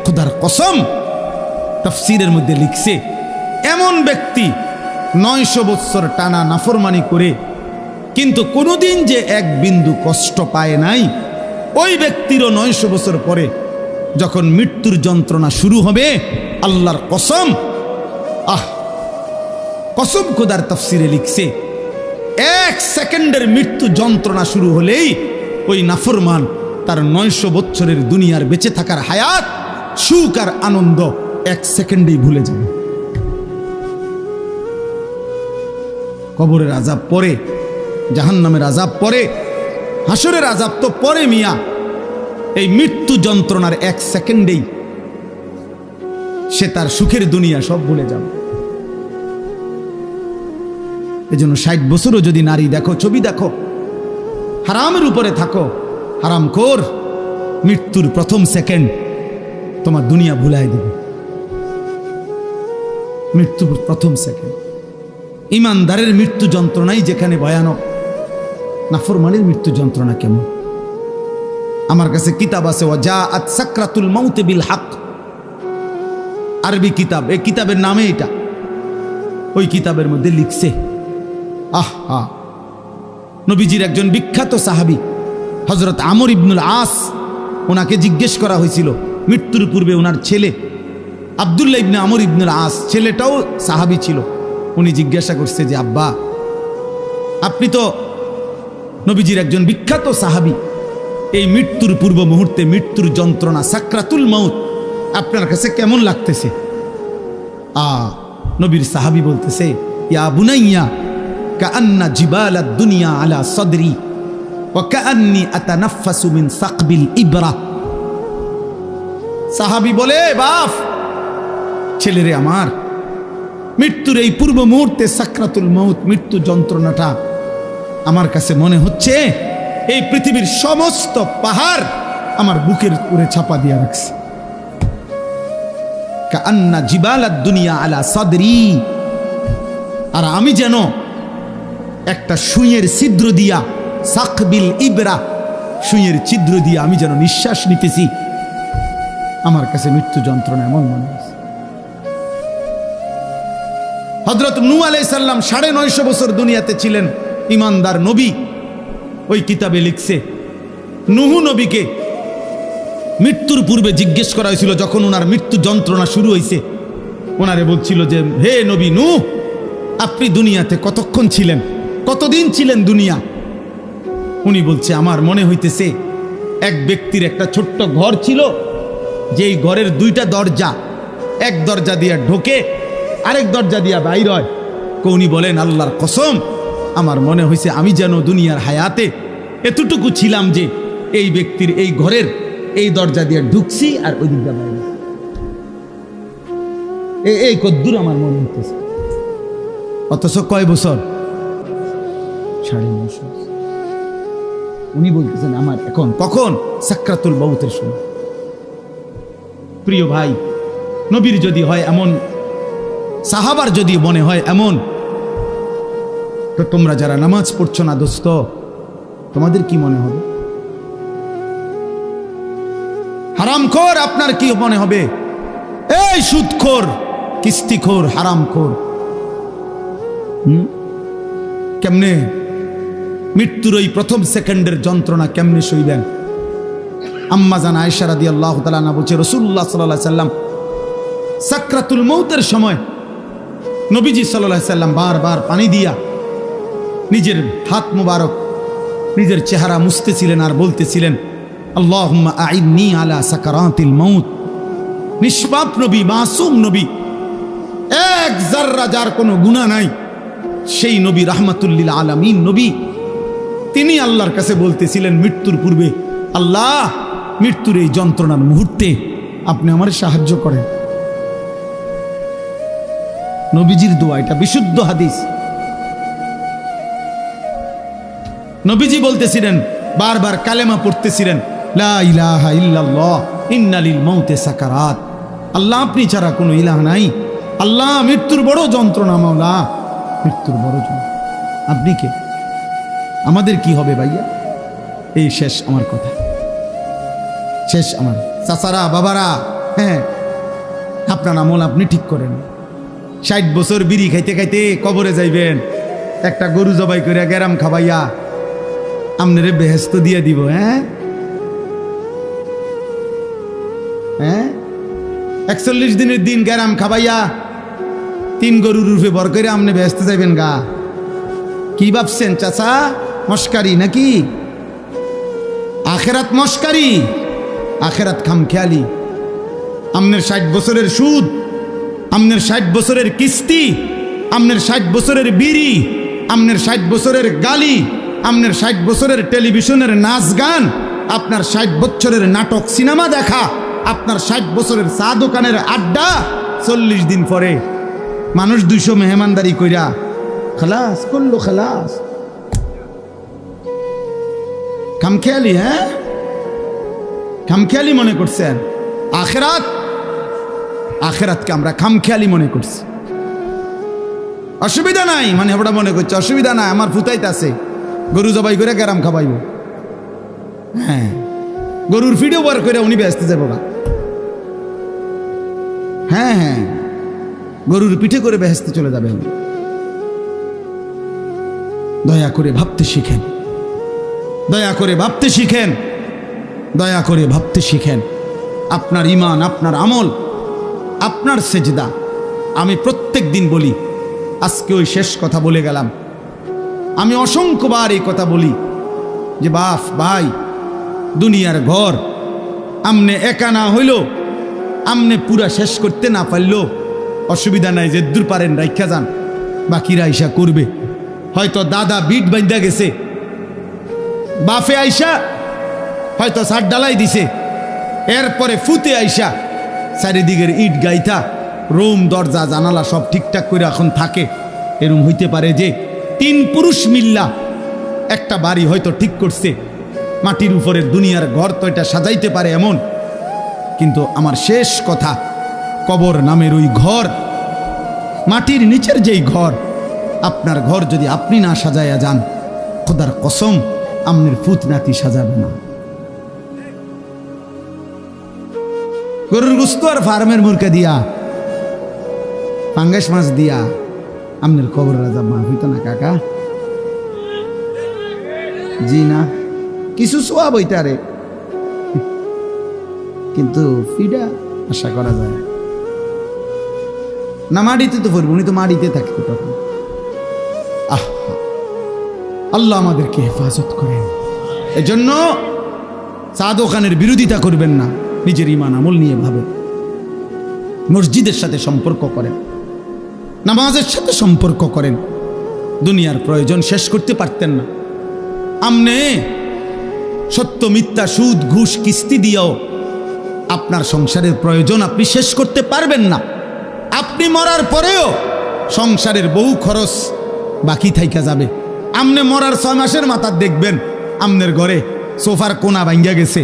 খোদার কসম, তাফসীরের মধ্যে লিখছে এমন ব্যক্তি 900 বছর টানা নাফরমানি করে কিন্তু কোনোদিন যে এক বিন্দু কষ্ট পায় নাই, ওই ব্যক্তিরও 900 বছর পরে যখন মৃত্যুর যন্ত্রণা শুরু হবে, আল্লাহর কসম, কসম খোদার তাফসীরে লিখছে 1 সেকেন্ডের মৃত্যু যন্ত্রণা শুরু হলেই ওই নাফরমান তার 900 বছরের দুনিয়ার বেঁচে থাকার হায়াত, সুখ আর আনন্দ 1 সেকেন্ডেই ভুলে যাবে। কবরের আযাব পরে, জাহান্নামের আযাব পরে, হাসরের আযাব তো পরে মিয়া। এই মৃত্যু যন্ত্রণার 1 সেকেন্ডেই সে তার সুখের দুনিয়া সব ভুলে যাবে। এজন্য 60 বছরও যদি নারী দেখো, ছবি দেখো, হারামের উপরে থাকো, হারামখোর, মৃত্যুর প্রথম সেকেন্ড তোমার দুনিয়া ভুলাই দেবে। মৃত্যুর প্রথম সেকেন্ড। ইমানদারের মৃত্যু যন্ত্রণাই যেখানে ভয়ানক, নাফরমানের মৃত্যু যন্ত্রণা কেমন? আমার কাছে কিতাব আছে, ওয়াজাআত সাকরাতুল মাউত বিল হক, আরবি কিতাব, এই কিতাবের নামে এটা। ওই কিতাবের মধ্যে লিখছে, নবীজির একজন বিখ্যাত সাহাবী হযরত আমর ইবনুল আস, ওনাকে জিজ্ঞেস করা হয়েছিল মৃত্যুর পূর্বে, ওনার ছেলে আব্দুল্লাহ ইবনে আমর ইবনুল আস, ছেলেটাও সাহাবী ছিল। উনি জিজ্ঞাসা করছে যে, আব্বা, আপনি তো নবীজির একজন বিখ্যাত সাহাবী, এই মৃত্যুর পূর্ব মুহূর্তে মৃত্যুর যন্ত্রণা, সাকরাতুল মাউত আপনার কাছে কেমন লাগতেছে? নবীর সাহাবী বলতেছে, ইয়া বুনাইয়া কাআন্না জিবালাদ দুনিয়া আলা সাদরি ওয়া কাআন্নি আতানাফাসু মিন সাকবিল ইবরা। সাহাবী বলে, বাপ, ছেলেরে আমার, মৃত্যুর এই পূর্ব মুহূর্তে সাকরাতুল মাউত, মৃত্যু যন্ত্রণাটা আমার কাছে মনে হচ্ছে এই পৃথিবীর সমস্ত পাহাড় আমার বুকের উপরে চাপা দিয়ে রাখছে। কাআন্না জিবালাদ দুনিয়া আলা সাদরি, আর আমি যেন একটা সুইয়ের ছিদ্র দিয়া, সাকবিল ইবরা, সুইয়ের ছিদ্র দিয়া আমি যেন নিঃশ্বাস নিতেছি। আমার কাছে মৃত্যু যন্ত্রণা এমন মনে হচ্ছে। হযরত নূহ আলাইহিস সালাম 950 বছর দুনিয়াতে ছিলেন, ইমানদার নবী। ওই কিতাবে লিখছে, নূহ নবীকে মৃত্যুর পূর্বে জিজ্ঞেস করা হয়েছিল, যখন ওনার মৃত্যু যন্ত্রণা শুরু হয়েছে, ওনারে বলছিল যে, হে নবী নূহ, আপনি দুনিয়াতে কতক্ষণ ছিলেন, কতদিন ছিলেন দুনিয়া? উনি বলছে, আমার মনে হইতেছে এক ব্যক্তির একটা ছোট্ট ঘর ছিল, যেই ঘরের 2টা দরজা, এক দরজা দিয়া ঢোকে, আরেক দরজা দিয়া বাইর হয়। উনি বলেন, আল্লাহর কসম, আমার মনে হয়েছে আমি যেন দুনিয়ার হায়াতে এতটুকু ছিলাম যে এই ব্যক্তির এই ঘরের এই দরজা দিয়ে ঢুকছি আর ওই দিকটা বাইরে, এই কদ্দুর আমার মনে হইতেছে। অথচ কয় বছর? 9.5 বছর। উনি বলতেছেন আমার এখন কখন? সাকরাতুল মউতের সময়। প্রিয় ভাই, নবীর যদি হয় এমন, সাহাবার যদি মনে হয় এমন, তো তোমরা যারা নামাজ পড়ছো না দোস্ত, তোমাদের কি মনে হবে? হারামখোর আপনার কি মনে হবে? এই সুদখোর, কিস্তিখোর, হারামখোর, কেমনে মৃত্যুর ওই প্রথম সেকেন্ডের যন্ত্রণা কেমনে সইবেন? আম্মা জান আয়েশা রাদিয়াল্লাহু তাআলা আনহা বলছে, রাসূলুল্লাহ সাল্লাল্লাহু আলাইহি সাল্লাম সাকরাতুল মউতের সময় নবীজি সাল্লাল্লাহু আলাইহি সাল্লাম বারবার পানি দিয়া নিজের হাত মুবারক নিজের চেহারা মুছতেছিলেন আর বলতেছিলেন, আল্লাহুম্মা আইন্নি আলা সাকারাতিল মউত। নিষ্পাপ নবী, মাসুম নবী, এক যাররা যার কোনো গুনাহ নাই, সেই নবী রাহমাতুল লিল আলামিন নবী, তিনি আল্লাহর কাছে বলতেছিলেন মৃত্যুর পূর্বে, আল্লাহ মৃত্যুর এই যন্ত্রণার মুহূর্তে আপনি আমার সাহায্য করেন। নবীজির দোয়া, এটা বিশুদ্ধ হাদিস। নবীজি বলতেছিলেন, বারবার কালেমা পড়তেছিলেন, লা ইলাহা ইল্লাল্লাহ ইন্না লিল মাউতি সাকারাত। আল্লাহ আপনি ছাড়া কোনো ইলাহ নাই, আল্লাহ মৃত্যুর বড় যন্ত্রণা, মাওলা মৃত্যুর বড় যন্ত্রণা। আপনি কে? আমাদের কি হবে ভাইয়া? এই শেষ আমার কথা, শেষ আমার। চাচারা, বাবারা, হ্যাঁ, আপনার আমল আপনি ঠিক করেন। 60 বছর বিড়ি খাইতে খাইতে কবরে যাইবেন, একটা গরু জবাই করে গ্যারাম খাবাইয়া আমনেরে বেহেস্ত দিয়ে দিব। হ্যাঁ হ্যাঁ, 41 দিনের দিন গ্যারাম খাবাইয়া 3 গরুর রূপে বর করে আমনে বেহেস্ত যাইবেন গা। কি ভাবছেন চাচা? মস্কারি নাকি? আখেরাত মস্কারি, আখেরাত খামখেয়ালি। আমনের 60 বছরের সুদ, আমনের 60 বছরের কিস্তি, আমনের 60 বছরের বিড়ি, আমনের 60 বছরের গালি, আমনের 60 বছরের টেলিভিশনের নাচ গান, আপনার 60 বছরের নাটক সিনেমা দেখা, আপনার 60 বছরের চা দোকানের আড্ডা, 40 দিন পরে মানুষ 200 মেহমানদারি কইরা খালাস করলো, খালাস। খামখেয়ালি, হ্যাঁ খামখেয়ালি মনে করছেন। আখেরাত, আখেরাতকে আমরা খামখেয়ালি মনে করছি। অসুবিধা নাই মানে আমরা মনে করছি অসুবিধা নাই, আমার ফুতাইতে আছে, গরু জবাই করে গ্যারাম খাবাইব। হ্যাঁ, গরুর ফিডও বার করে উনি ব্যস্ত যাবো গা। হ্যাঁ হ্যাঁ, গরুর পিঠে করে বেহেস্তে চলে যাবে উনি। দয়া করে ভাবতে শিখেন, দয়া করে ভাবতে শিখেন, দয়া করে ভাবতে শিখেন। আপনার ঈমান, আপনার আমল, আপনার সেজদা। আমি প্রত্যেক দিন বলি, আজকে ওই শেষ কথা বলে গেলাম। আমি অসংখ্যবার এই কথা বলি যে বাপ ভাই, দুনিয়ার ঘর আমনে একা না হইল, আমনে পুরা শেষ করতে না পারল অসুবিধা নাই, যে দূর পারেন রাইখা যান, বাকিরা আইসা করবে। হয়তো দাদা বিট বাঁধা গেছে, বাফে আইসা হয়তো ছাদ ডালাই দিছে, এরপরে ফুতে আইসা চারিদিকের ইট গাইথা রুম দরজা জানালা সব ঠিকঠাক করে এখন থাকে। এরম হইতে পারে যে 3 পুরুষ মিল্লা একটা বাড়ি হয়তো ঠিক করছে, মাটির উপরের দুনিয়ার ঘর তো এটা সাজাইতে পারে এমন। কিন্তু আমার শেষ কথা, কবর নামের ওই ঘর, মাটির নিচের যেই ঘর, আপনার ঘর যদি আপনি না সাজাইয়া যান, খোদার কসম আমনের ফুত নাতি সাজাবে না। গরুর গুস্ত আর ফার্মের মুরকা দিয়া, পাঙ্গাস মাছ দিয়া আমনের কবর রাজা মাফ হইত না কাকা? জি না, কিছু সোয়াব হইতারে, কিন্তু ফিডা আশা করা যায় না। মাটিতে তো পড়ব, উনি তো মাটিতে থাকতো তখন। আল্লাহ আমাদেরকে হেফাজত করেন। এজন্য চা দোকানের বিরোধিতা করবেন না, নিজের ঈমান আমল নিয়ে ভাবেন। মসজিদের সাথে সম্পর্ক করেন, নামাজের সাথে সম্পর্ক করেন। দুনিয়ার প্রয়োজন শেষ করতে পারতেন না, আমনে সত্য মিথ্যা সুদ ঘুষ কিস্তি দিয়েও আপনার সংসারের প্রয়োজন আপনি শেষ করতে পারবেন না। আপনি মরার পরেও সংসারের বহু খরচ বাকি থাইকা যাবে। আমনে মরার 6 মাসের মাথা দেখবেন আমনের ঘরে সোফার কোনা ভাঙ্গা গেছে,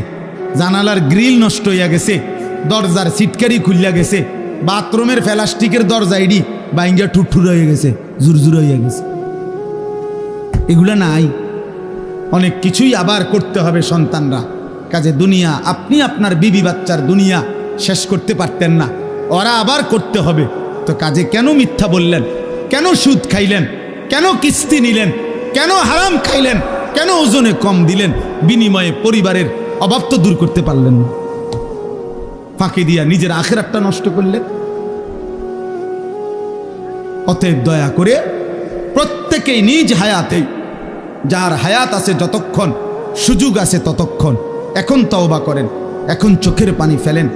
জানালার গ্রিল নষ্ট হইয়া গেছে, দরজার সিটকারি খুলিয়া গেছে, বাথরুমের প্লাস্টিকের দরজা ইডি ভাঙ্গা ঠুরঠুর হয়ে গেছে, জুরজুর হইয়া গেছে। এগুলা নাই। অনেক কিছুই আবার করতে হবে সন্তানরা। কাজে দুনিয়া আপনি আপনার বিবি বাচ্চার দুনিয়া শেষ করতে পারতেন না, ওরা আবার করতে হবে। তো কাজে কেন মিথ্যা বললেন, কেন সুদ খাইলেন, কেন কিস্তি নিলেন, কেন হারাম খাইলেন, কেন ওজনে কম দিলেন, বিনিময়ে পরিবারের অভাব তো দূর করতে পারলেন না, ফাঁকি দিয়া নিজের আখিরাতটা নষ্ট করলেন। অতএব দয়া করে প্রত্যেকেই নিজ হায়াতে, যার হায়াত আছে যতক্ষণ, সুযোগ আছে ততক্ষণ, এখন তওবা করেন, এখন চোখের পানি ফেলেন,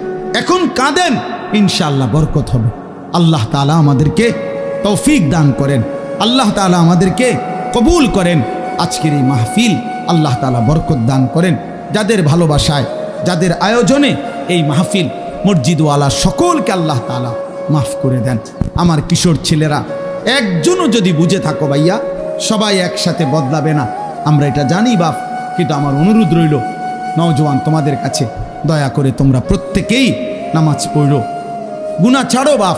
এখন কাঁদেন, ইনশাআল্লাহ বরকত হবে। আল্লাহ তাআলা আমাদেরকে তৌফিক দান করেন, আল্লাহ তাআলা আমাদেরকে কবুল করেন। আজকের এই মাহফিল আল্লাহ তাআলা বরকত দান করেন। যাদের ভালোবাসায়, যাদের আয়োজনে এই মাহফিল, মসজিদওয়ালা সকলকে আল্লাহ তাআলা মাফ করে দেন। আমার কিশোর ছেলেরা একজনও যদি বুঝে থাকো ভাইয়া, সবাই একসাথে বদলাবে না, আমরা এটা জানি বাপ, কিন্তু আমার অনুরোধ রইল নওজোয়ান তোমাদের কাছে, দয়া করে তোমরা প্রত্যেকেই নামাজ পড়ো, গুনাহ ছাড়ো বাপ,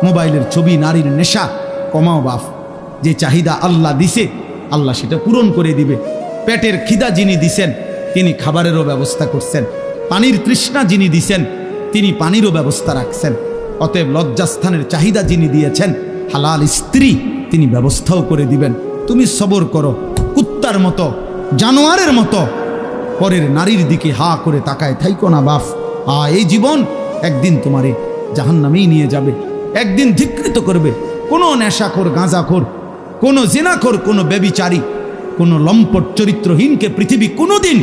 মোবাইলের ছবি, নারীর নেশা কমাও বাপ। যে চাহিদা আল্লাহ দিছে আল্লাহ সেটা পূরণ করে দিবে। পেটের খিদা যিনি দিছেন তিনি খাবারেরও ব্যবস্থা করছেন, পানির তৃষ্ণা যিনি দিছেন তিনি পানিরও ব্যবস্থা রাখছেন। অতএব লজ্জাস্থানের চাহিদা যিনি দিয়েছেন, হালাল স্ত্রী তিনি ব্যবস্থাও করে দিবেন। তুমি সবর করো, কুত্তার মতো, জানোয়ারের মতো পরের নারীর দিকে হা করে তাকায় থাইকো না বাপ। এই জীবন একদিন তোমারে জাহান্নামেই নিয়ে যাবে, একদিন ধিক্কৃত করবে। কোনো নেশাখোর, গাঁজাখোর, কোনো জিনাখোর, কোনো ব্যভিচারী, কোনো লম্পট চরিত্রহীনকে পৃথিবী কোনোদিন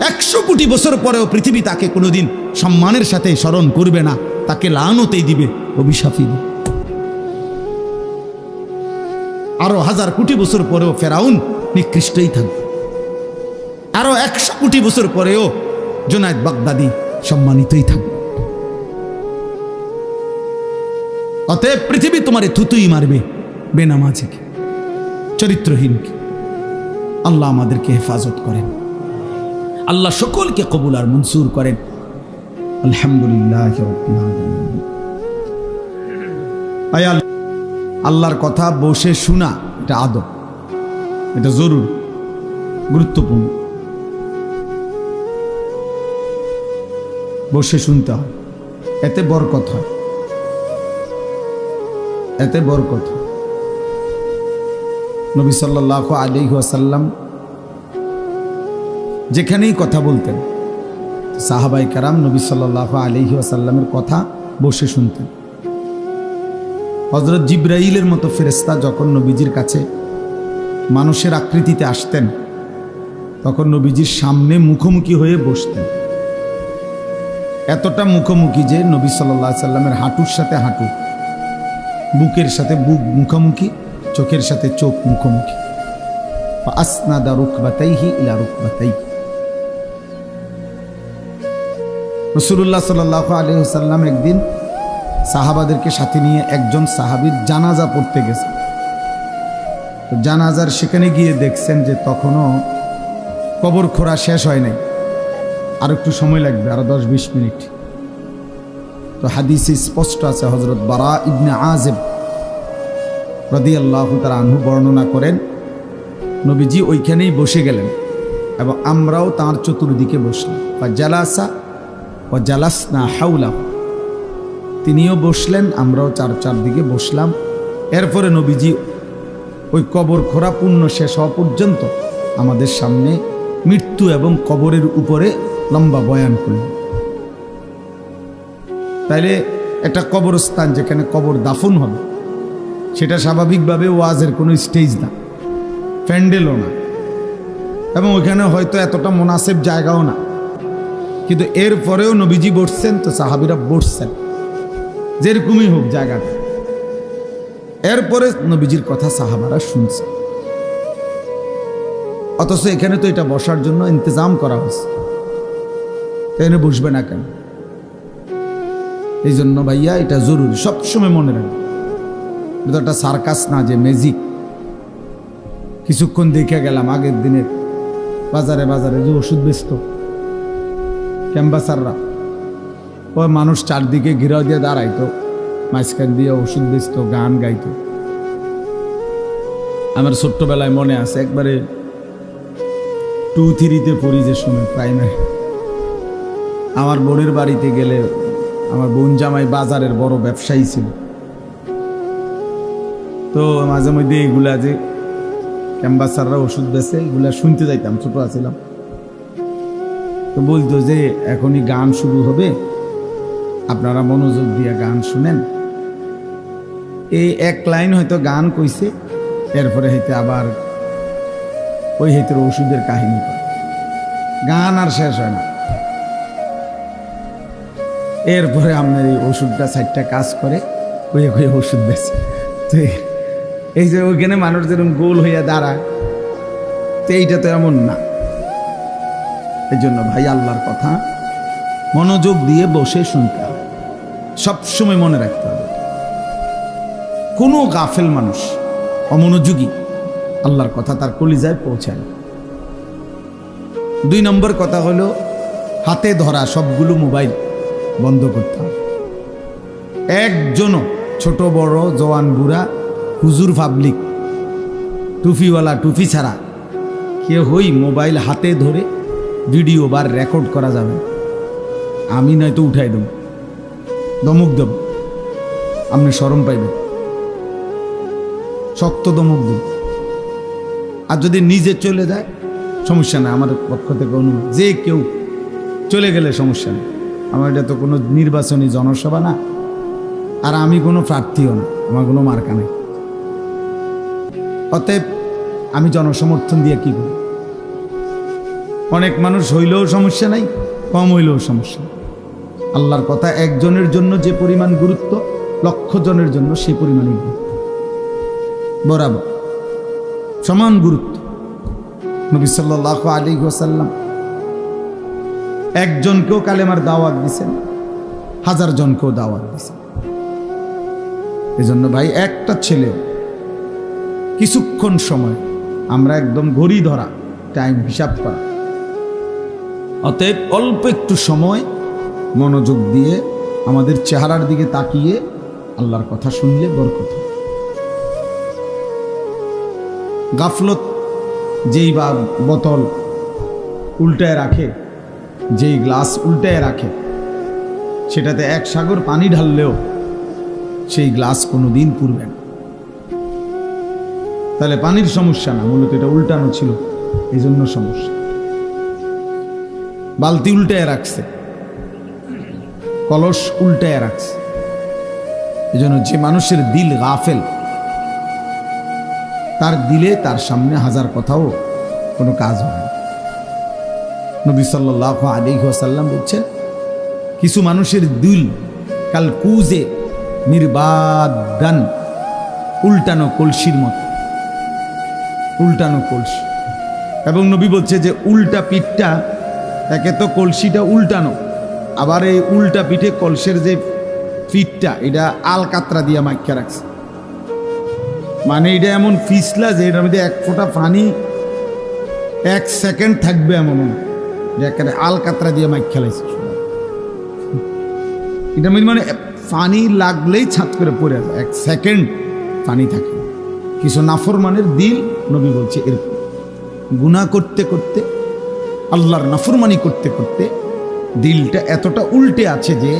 100 কোটি বছর পরেও পৃথিবী তাকে কোনোদিন সম্মানের সাথে স্মরণ করবে না, তাকে লানতেই দিবে, অভিশাপই দিবে। আরো 1000 কোটি বছর পরেও ফেরাউন নিকৃষ্টই থাকবে, আরো 100 কোটি বছর পরেও জুনায়েদ বাগদাদি সম্মানিতই থাকবে। অতএব পৃথিবী তোমারে থুতুই মারবে, বেনামাজিকে, চরিত্রহীনকে। আল্লাহ আমাদেরকে হেফাজত করেন, আল্লাহ সকলকে কবুল আর মনসুর করেন। আলহামদুলিল্লাহ রাব্বিল আলামিন। আল্লাহর কথা বসে শোনা এটা আদব, এটা জরুরি, গুরুত্বপূর্ণ। বসে শুনতে হয়, এতে বরকত হয়, এতে বরকত হয়। নবী সাল্লাল্লাহু আলাইহি ওয়াসাল্লাম যেখানেই কথা বলতেন, সাহাবায়ে কেরাম নবী সাল্লাল্লাহু আলাইহি ওয়াসাল্লামের কথা বসে শুনতেন। হযরত জিবরাইলের মতো ফেরেশতা যখন নবীজির কাছে মানুষের আকৃতিতে আসতেন, তখন নবীজির সামনে মুখোমুখি হয়ে বসতেন। এতটা মুখোমুখি যে নবী সাল্লাল্লাহু আলাইহি ওয়াসাল্লামের হাঁটুর সাথে হাঁটু, বুকের সাথে বুক মুখোমুখি, চোখের সাথে চোখ মুখোমুখি। ফাসনাদা রুকবাতাইহি ইলা রুকবাতাইহি। রাসূলুল্লাহ সাল্লাল্লাহু আলাইহি ওয়াসাল্লাম একদিন সাহাবাদেরকে সাথে নিয়ে একজন সাহাবীর জানাজা পড়তে গেছে। তো জানাজার সেখানে গিয়ে দেখছেন যে তখনও কবর খোঁড়া শেষ হয় নাই, আর একটু সময় লাগবে, আরো 10-20 মিনিট। তো হাদিসে স্পষ্ট আছে, হযরত বারা ইবনে আযিব রাদিয়াল্লাহু তাআলা আনহু বর্ণনা করেন, নবীজি ওইখানেই বসে গেলেন এবং আমরাও তাঁর চতুর্দিকে বসলাম। ফাজালাসা ওয়া জালাসনা হাওলাহু, তিনিও বসলেন, আমরাও চারদিকে বসলাম। এরপরে নবীজি ওই কবর খোঁড়া পূর্ণ শেষ হওয়া পর্যন্ত আমাদের সামনে মৃত্যু এবং কবরের উপরে লম্বা বয়ান করলেন। তাইলে একটা কবরস্থান যেখানে কবর দাফন হবে, সেটা স্বাভাবিকভাবে ওয়াজের কোনো স্টেজ না, প্যান্ডেলও না, এবং ওইখানে হয়তো এতটা মুনাসিব জায়গাও না। কিন্তু এরপরেও নবীজি বসছেন, তো সাহাবীরা বসছেন, যেরকমই হোক জায়গাটা। এরপরে নবীজির কথা সাহাবারা শুনছে। অথচ এখানে তো এটা বসার জন্য ইন্তজাম করা হয়েছে, এখানে বসবে না কেন? এই জন্য ভাইয়া এটা জরুরি, সবসময় মনে রাখবে। এটা একটা সার্কাস না যে ম্যাজিক। কিছুক্ষণ দেখে গেলাম আগের দিনের বাজারে বাজারে যে ওষুধ বেচত ক্যাম্বাসাররা, ওই মানুষ চারদিকে ঘিরাও দিয়ে দাঁড়াইতো, মাঝখান দিয়ে ওষুধ বেচত, গান গাইতো। আমার ছোট্টবেলায় মনে আছে, একবারে 2-3-তে পড়ি যে সময়, প্রাইমারি, আমার বোনের বাড়িতে গেলে, আমার বোন জামাই বাজারের বড় ব্যবসায়ী ছিল, তো মাঝে মধ্যে এগুলা যে ক্যাম্বাসাররা ওষুধ বেচে এগুলা শুনতে যাইতাম, ছোট আছিলাম। তো বলতো যে এখনই গান শুরু হবে, আপনারা মনোযোগ দিয়ে গান শুনেন। এই এক লাইন হয়তো গান কইছে, এরপরে হইতে আবার ওই হইতে ওষুধের কাহিনী করে, গান আর শেষ হয় না। এরপরে আপনার এই ওষুধটা 4টা কাজ করে, ওই ওষুধ বেছে। তো এই যে ওইখানে মানুষ যেরকম গোল হইয়া দাঁড়ায়, তো এইটা তো এমন না। এই জন্য ভাই আল্লাহর কথা মনোযোগ দিয়ে বসে শুনতে হবে, সবসময় মনে রাখতে হবে। কোনো গাফেল মানুষ, অমনোযোগী, আল্লাহর কথা তার কলিজায় পৌঁছায় না। 2 নম্বর কথা হলো হাতে ধরা সবগুলো মোবাইল বন্ধ করতে হবে। একজনও, ছোট বড়, জওয়ান বুড়া, হুজুর পাবলিক, টুপিওয়ালা টুপি ছাড়া কেউ হই মোবাইল হাতে ধরে ভিডিও বা রেকর্ড করা যাবে। আমি নয়তো উঠাই দেব, দমক দেব, আপনি শরম পাইবেন, শক্ত দমক দেব। আর যদি নিজে চলে যায় সমস্যা নেই, আমার পক্ষ থেকে অনুরোধ, যে কেউ চলে গেলে সমস্যা নেই। আমার এটা তো কোনো নির্বাচনী জনসভা না, আর আমি কোনো প্রার্থীও না, আমার কোনো মার্কা নেই। অতএব আমি জনসমর্থন দিয়ে কি করি? অনেক মানুষ হইলেও সমস্যা নাই, কম হইলেও সমস্যা নেই। আল্লাহর কথা একজনের জন্য যে পরিমাণ গুরুত্ব, 1,00,000 জনের জন্য সে পরিমাণই গুরুত্ব, বরাবর সমান গুরুত্ব। নবী সাল্লাল্লাহু আলাইহি ওয়াসাল্লাম একজনকেও কালেমার দাওয়াত দিয়েছেন, 1000 জনকেও দাওয়াত দিয়েছেন। এই জন্য ভাই একটা ছেলে কিছুক্ষণ সময়, আমরা একদম ঘড়ি ধরা, টাইম হিসাব করা। অতএব অল্প একটু সময় মনোযোগ দিয়ে আমাদের চেহারার দিকে তাকিয়ে আল্লাহর কথা শুনলে বরকত। গাফলত যেই বা বোতল উল্টায় রাখে, যেই গ্লাস উল্টায় রাখে, সেটাতে 1 সাগর পানি ঢাললেও সেই গ্লাস কোনোদিন পুরবে না। তাহলে পানির সমস্যা না, মূলত এটা উল্টানো ছিল, এই জন্য সমস্যা। বালতি উল্টায় রাখছে, কলস উল্টায় রাখছে। এই জন্য যে মানুষের দিল গাফেল, তার দিলে তার সামনে 1000 কথাও কোনো কাজ হয় না। নবী সাল্লাল্লাহু আলাইহি ওয়াসাল্লাম বলছেন, কিছু মানুষের দিল কাল কুজে নির্বাদান, উল্টানো কলসির মতো, উল্টানো কলসি। এবং নবী বলছে যে উল্টা পিঠটা, একে তো কলসিটা উল্টানো, আবার এই উল্টা পিঠে কলসের যে পিঠটা, এটা আলকাতরা দিয়ে মাইখা রাখছে। মানে এটা এমন ফিসলা যে এটার মধ্যে 1 ফোঁটা পানি 1 সেকেন্ড থাকবে, এমন যে একেবারে আলকাতরা দিয়ে মাইখা লাইছে। এটা মানে পানি লাগলেই ছাত করে পড়ে যায়, 1 সেকেন্ড পানি থাকে। কিছু নাফরমানের দিল, নবী বলছে এরকম, গুনাহ করতে করতে, আল্লাহর নাফরমানি করতে করতে দিলটা এতটা উল্টে আছে যে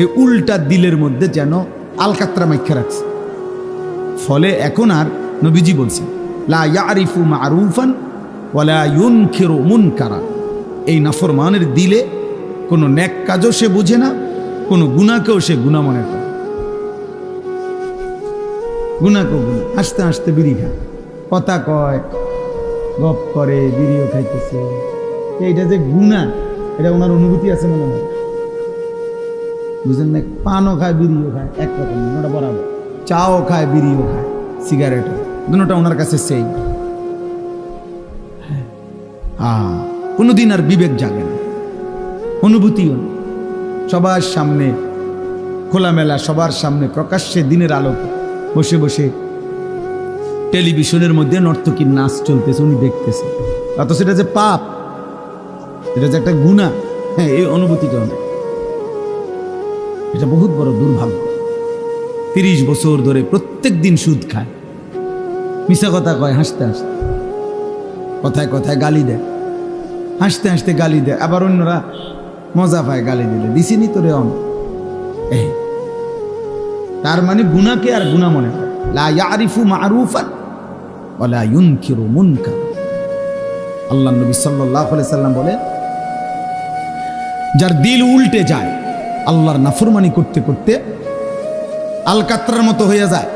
এই উল্টা দিলের মধ্যে যেন আলকাতরা মাইখা রাখছে। ফলে এখন আর, নবীজি বলছেন, লা ইয়ারিফু মারুফান ওয়ালা ইউনকিরু মুনকারা। এই নাফরমানের দিলে কোনো নেক কাজও সে বুঝে না, কোনো গুনাহকেও সে গুনাহ মনে করে। গুনাহকেও গুনাহ, হাসতে হাসতে বিড়ি খায়, কথা কয়, গপ করে, বিড়িও খাইতেছে। এইটা যে গুনাহ, এটা ওনার অনুভূতি আছে মনে হয়, বুঝলেন না? পানও খায়, বিড়িও খায়, একরকম, ওটা বরাবর। চাও খায়, বিড়িও খায়, সিগারেটও, দুটোটা ওনার কাছে সেই। কোনোদিন আর বিবেক জাগে না, অনুভূতিও না। সবার সামনে খোলামেলা, সবার সামনে প্রকাশ্যে দিনের আলোকে বসে বসে টেলিভিশনের মধ্যে নর্তকীর নাচ চলতেছে, উনি দেখতেছে, অথচ সেটা যে পাপ, এটা যে একটা গুনাহ, হ্যাঁ, এই অনুভূতিটা নেই। এটা বহুত বড় দুর্ভাগ্য। 30 বছর ধরে প্রত্যেক দিন সুদ খায়, মিশা কথা কয়, হাসতে হাসতে, কথায় কথায় গালি দেয়, হাসতে হাসতে গালি দেয়, আবার অন্যরা মজা পায় গালি দিলে, দিছিনি তোরে অন। তার মানে গুনাহকে আর গুনাহ মনে হয়। লা ইয়ারিফু মারুফান ওয়া লা ইউনকিরু মুনকার। আল্লাহর নবী সাল্লাল্লাহু আলাইহি সাল্লাম বলে, যার দিল উল্টে যায় আল্লাহর নাফরমানি করতে করতে আলকাতরার মতো হয়ে যায়,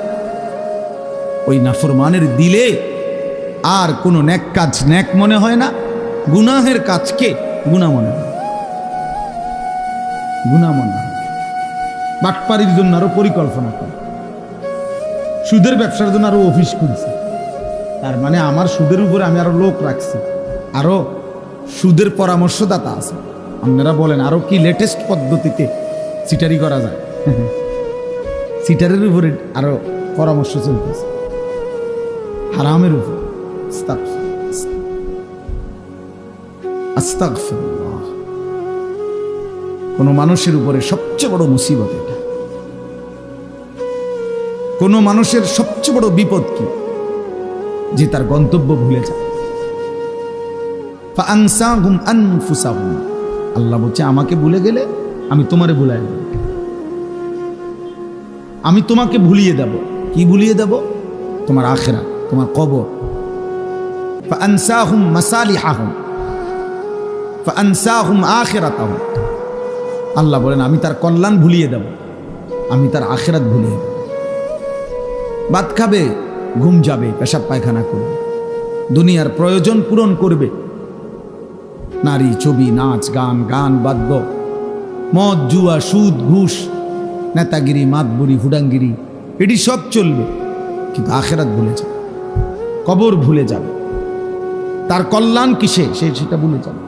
ওই নাফরমানের দিলে আর কোনো নেক কাজ নেক মনে হয় না, গুনাহের কাজকে গুনাহ মনে হয়, গুনাহ মনে হয়। বাটপারির জন্য আরো পরিকল্পনা করে, সুদের ব্যবসার জন্য আরো অফিস খুলছে। তার মানে আমার সুদের উপরে আমি আরো লোক রাখছি, আরো সুদের পরামর্শদাতা আছে। আপনারা বলেন আরো কি লেটেস্ট পদ্ধতিতে সিটারি করা যায়? সিটারের উপরে আরো পরামর্শ চলতেছে, হারামের উপর। আস্তাগফিরুল্লাহ। কোন মানুষের উপরে সবচেয়ে বড় মুসিবত এটা। কোন মানুষের সবচেয়ে বড় বিপদ কি? যে তার গন্তব্য ভুলে যায়। ফাআনসাহুম আনফুসাহুম। আল্লাহ বলছে, আমাকে ভুলে গেলে আমি তোমারে ভুলাই দেব, আমি তোমাকে ভুলিয়ে দেব। কি ভুলিয়ে দেব? তোমার আখিরাত, তোমার কবর। ফাআনসাহুম মাসালিহাহুম ফাআনসাহুম আখিরাতাহুম। আল্লাহ বলেন, আমি তার কল্যাণ ভুলিয়ে দেব, আমি তার আখিরাত ভুলিয়ে দেব। ভাত খাবে, ঘুম যাবে, পেশাব পায়খানা করবে, দুনিয়ার প্রয়োজন পূরণ করবে, নারী, ছবি, নাচ, গান, গান বাদ্য, মদ, জুয়া, সুদ, ঘুষ, নেতাগিরি, মাতবুরি, ফুডাঙ্গিরি, এটি সব চলবে, কিন্তু আখিরাত ভুলে যাবে, কবর ভুলে যাবে, তার কল্যাণ কিসে সেটা ভুলে যাবে।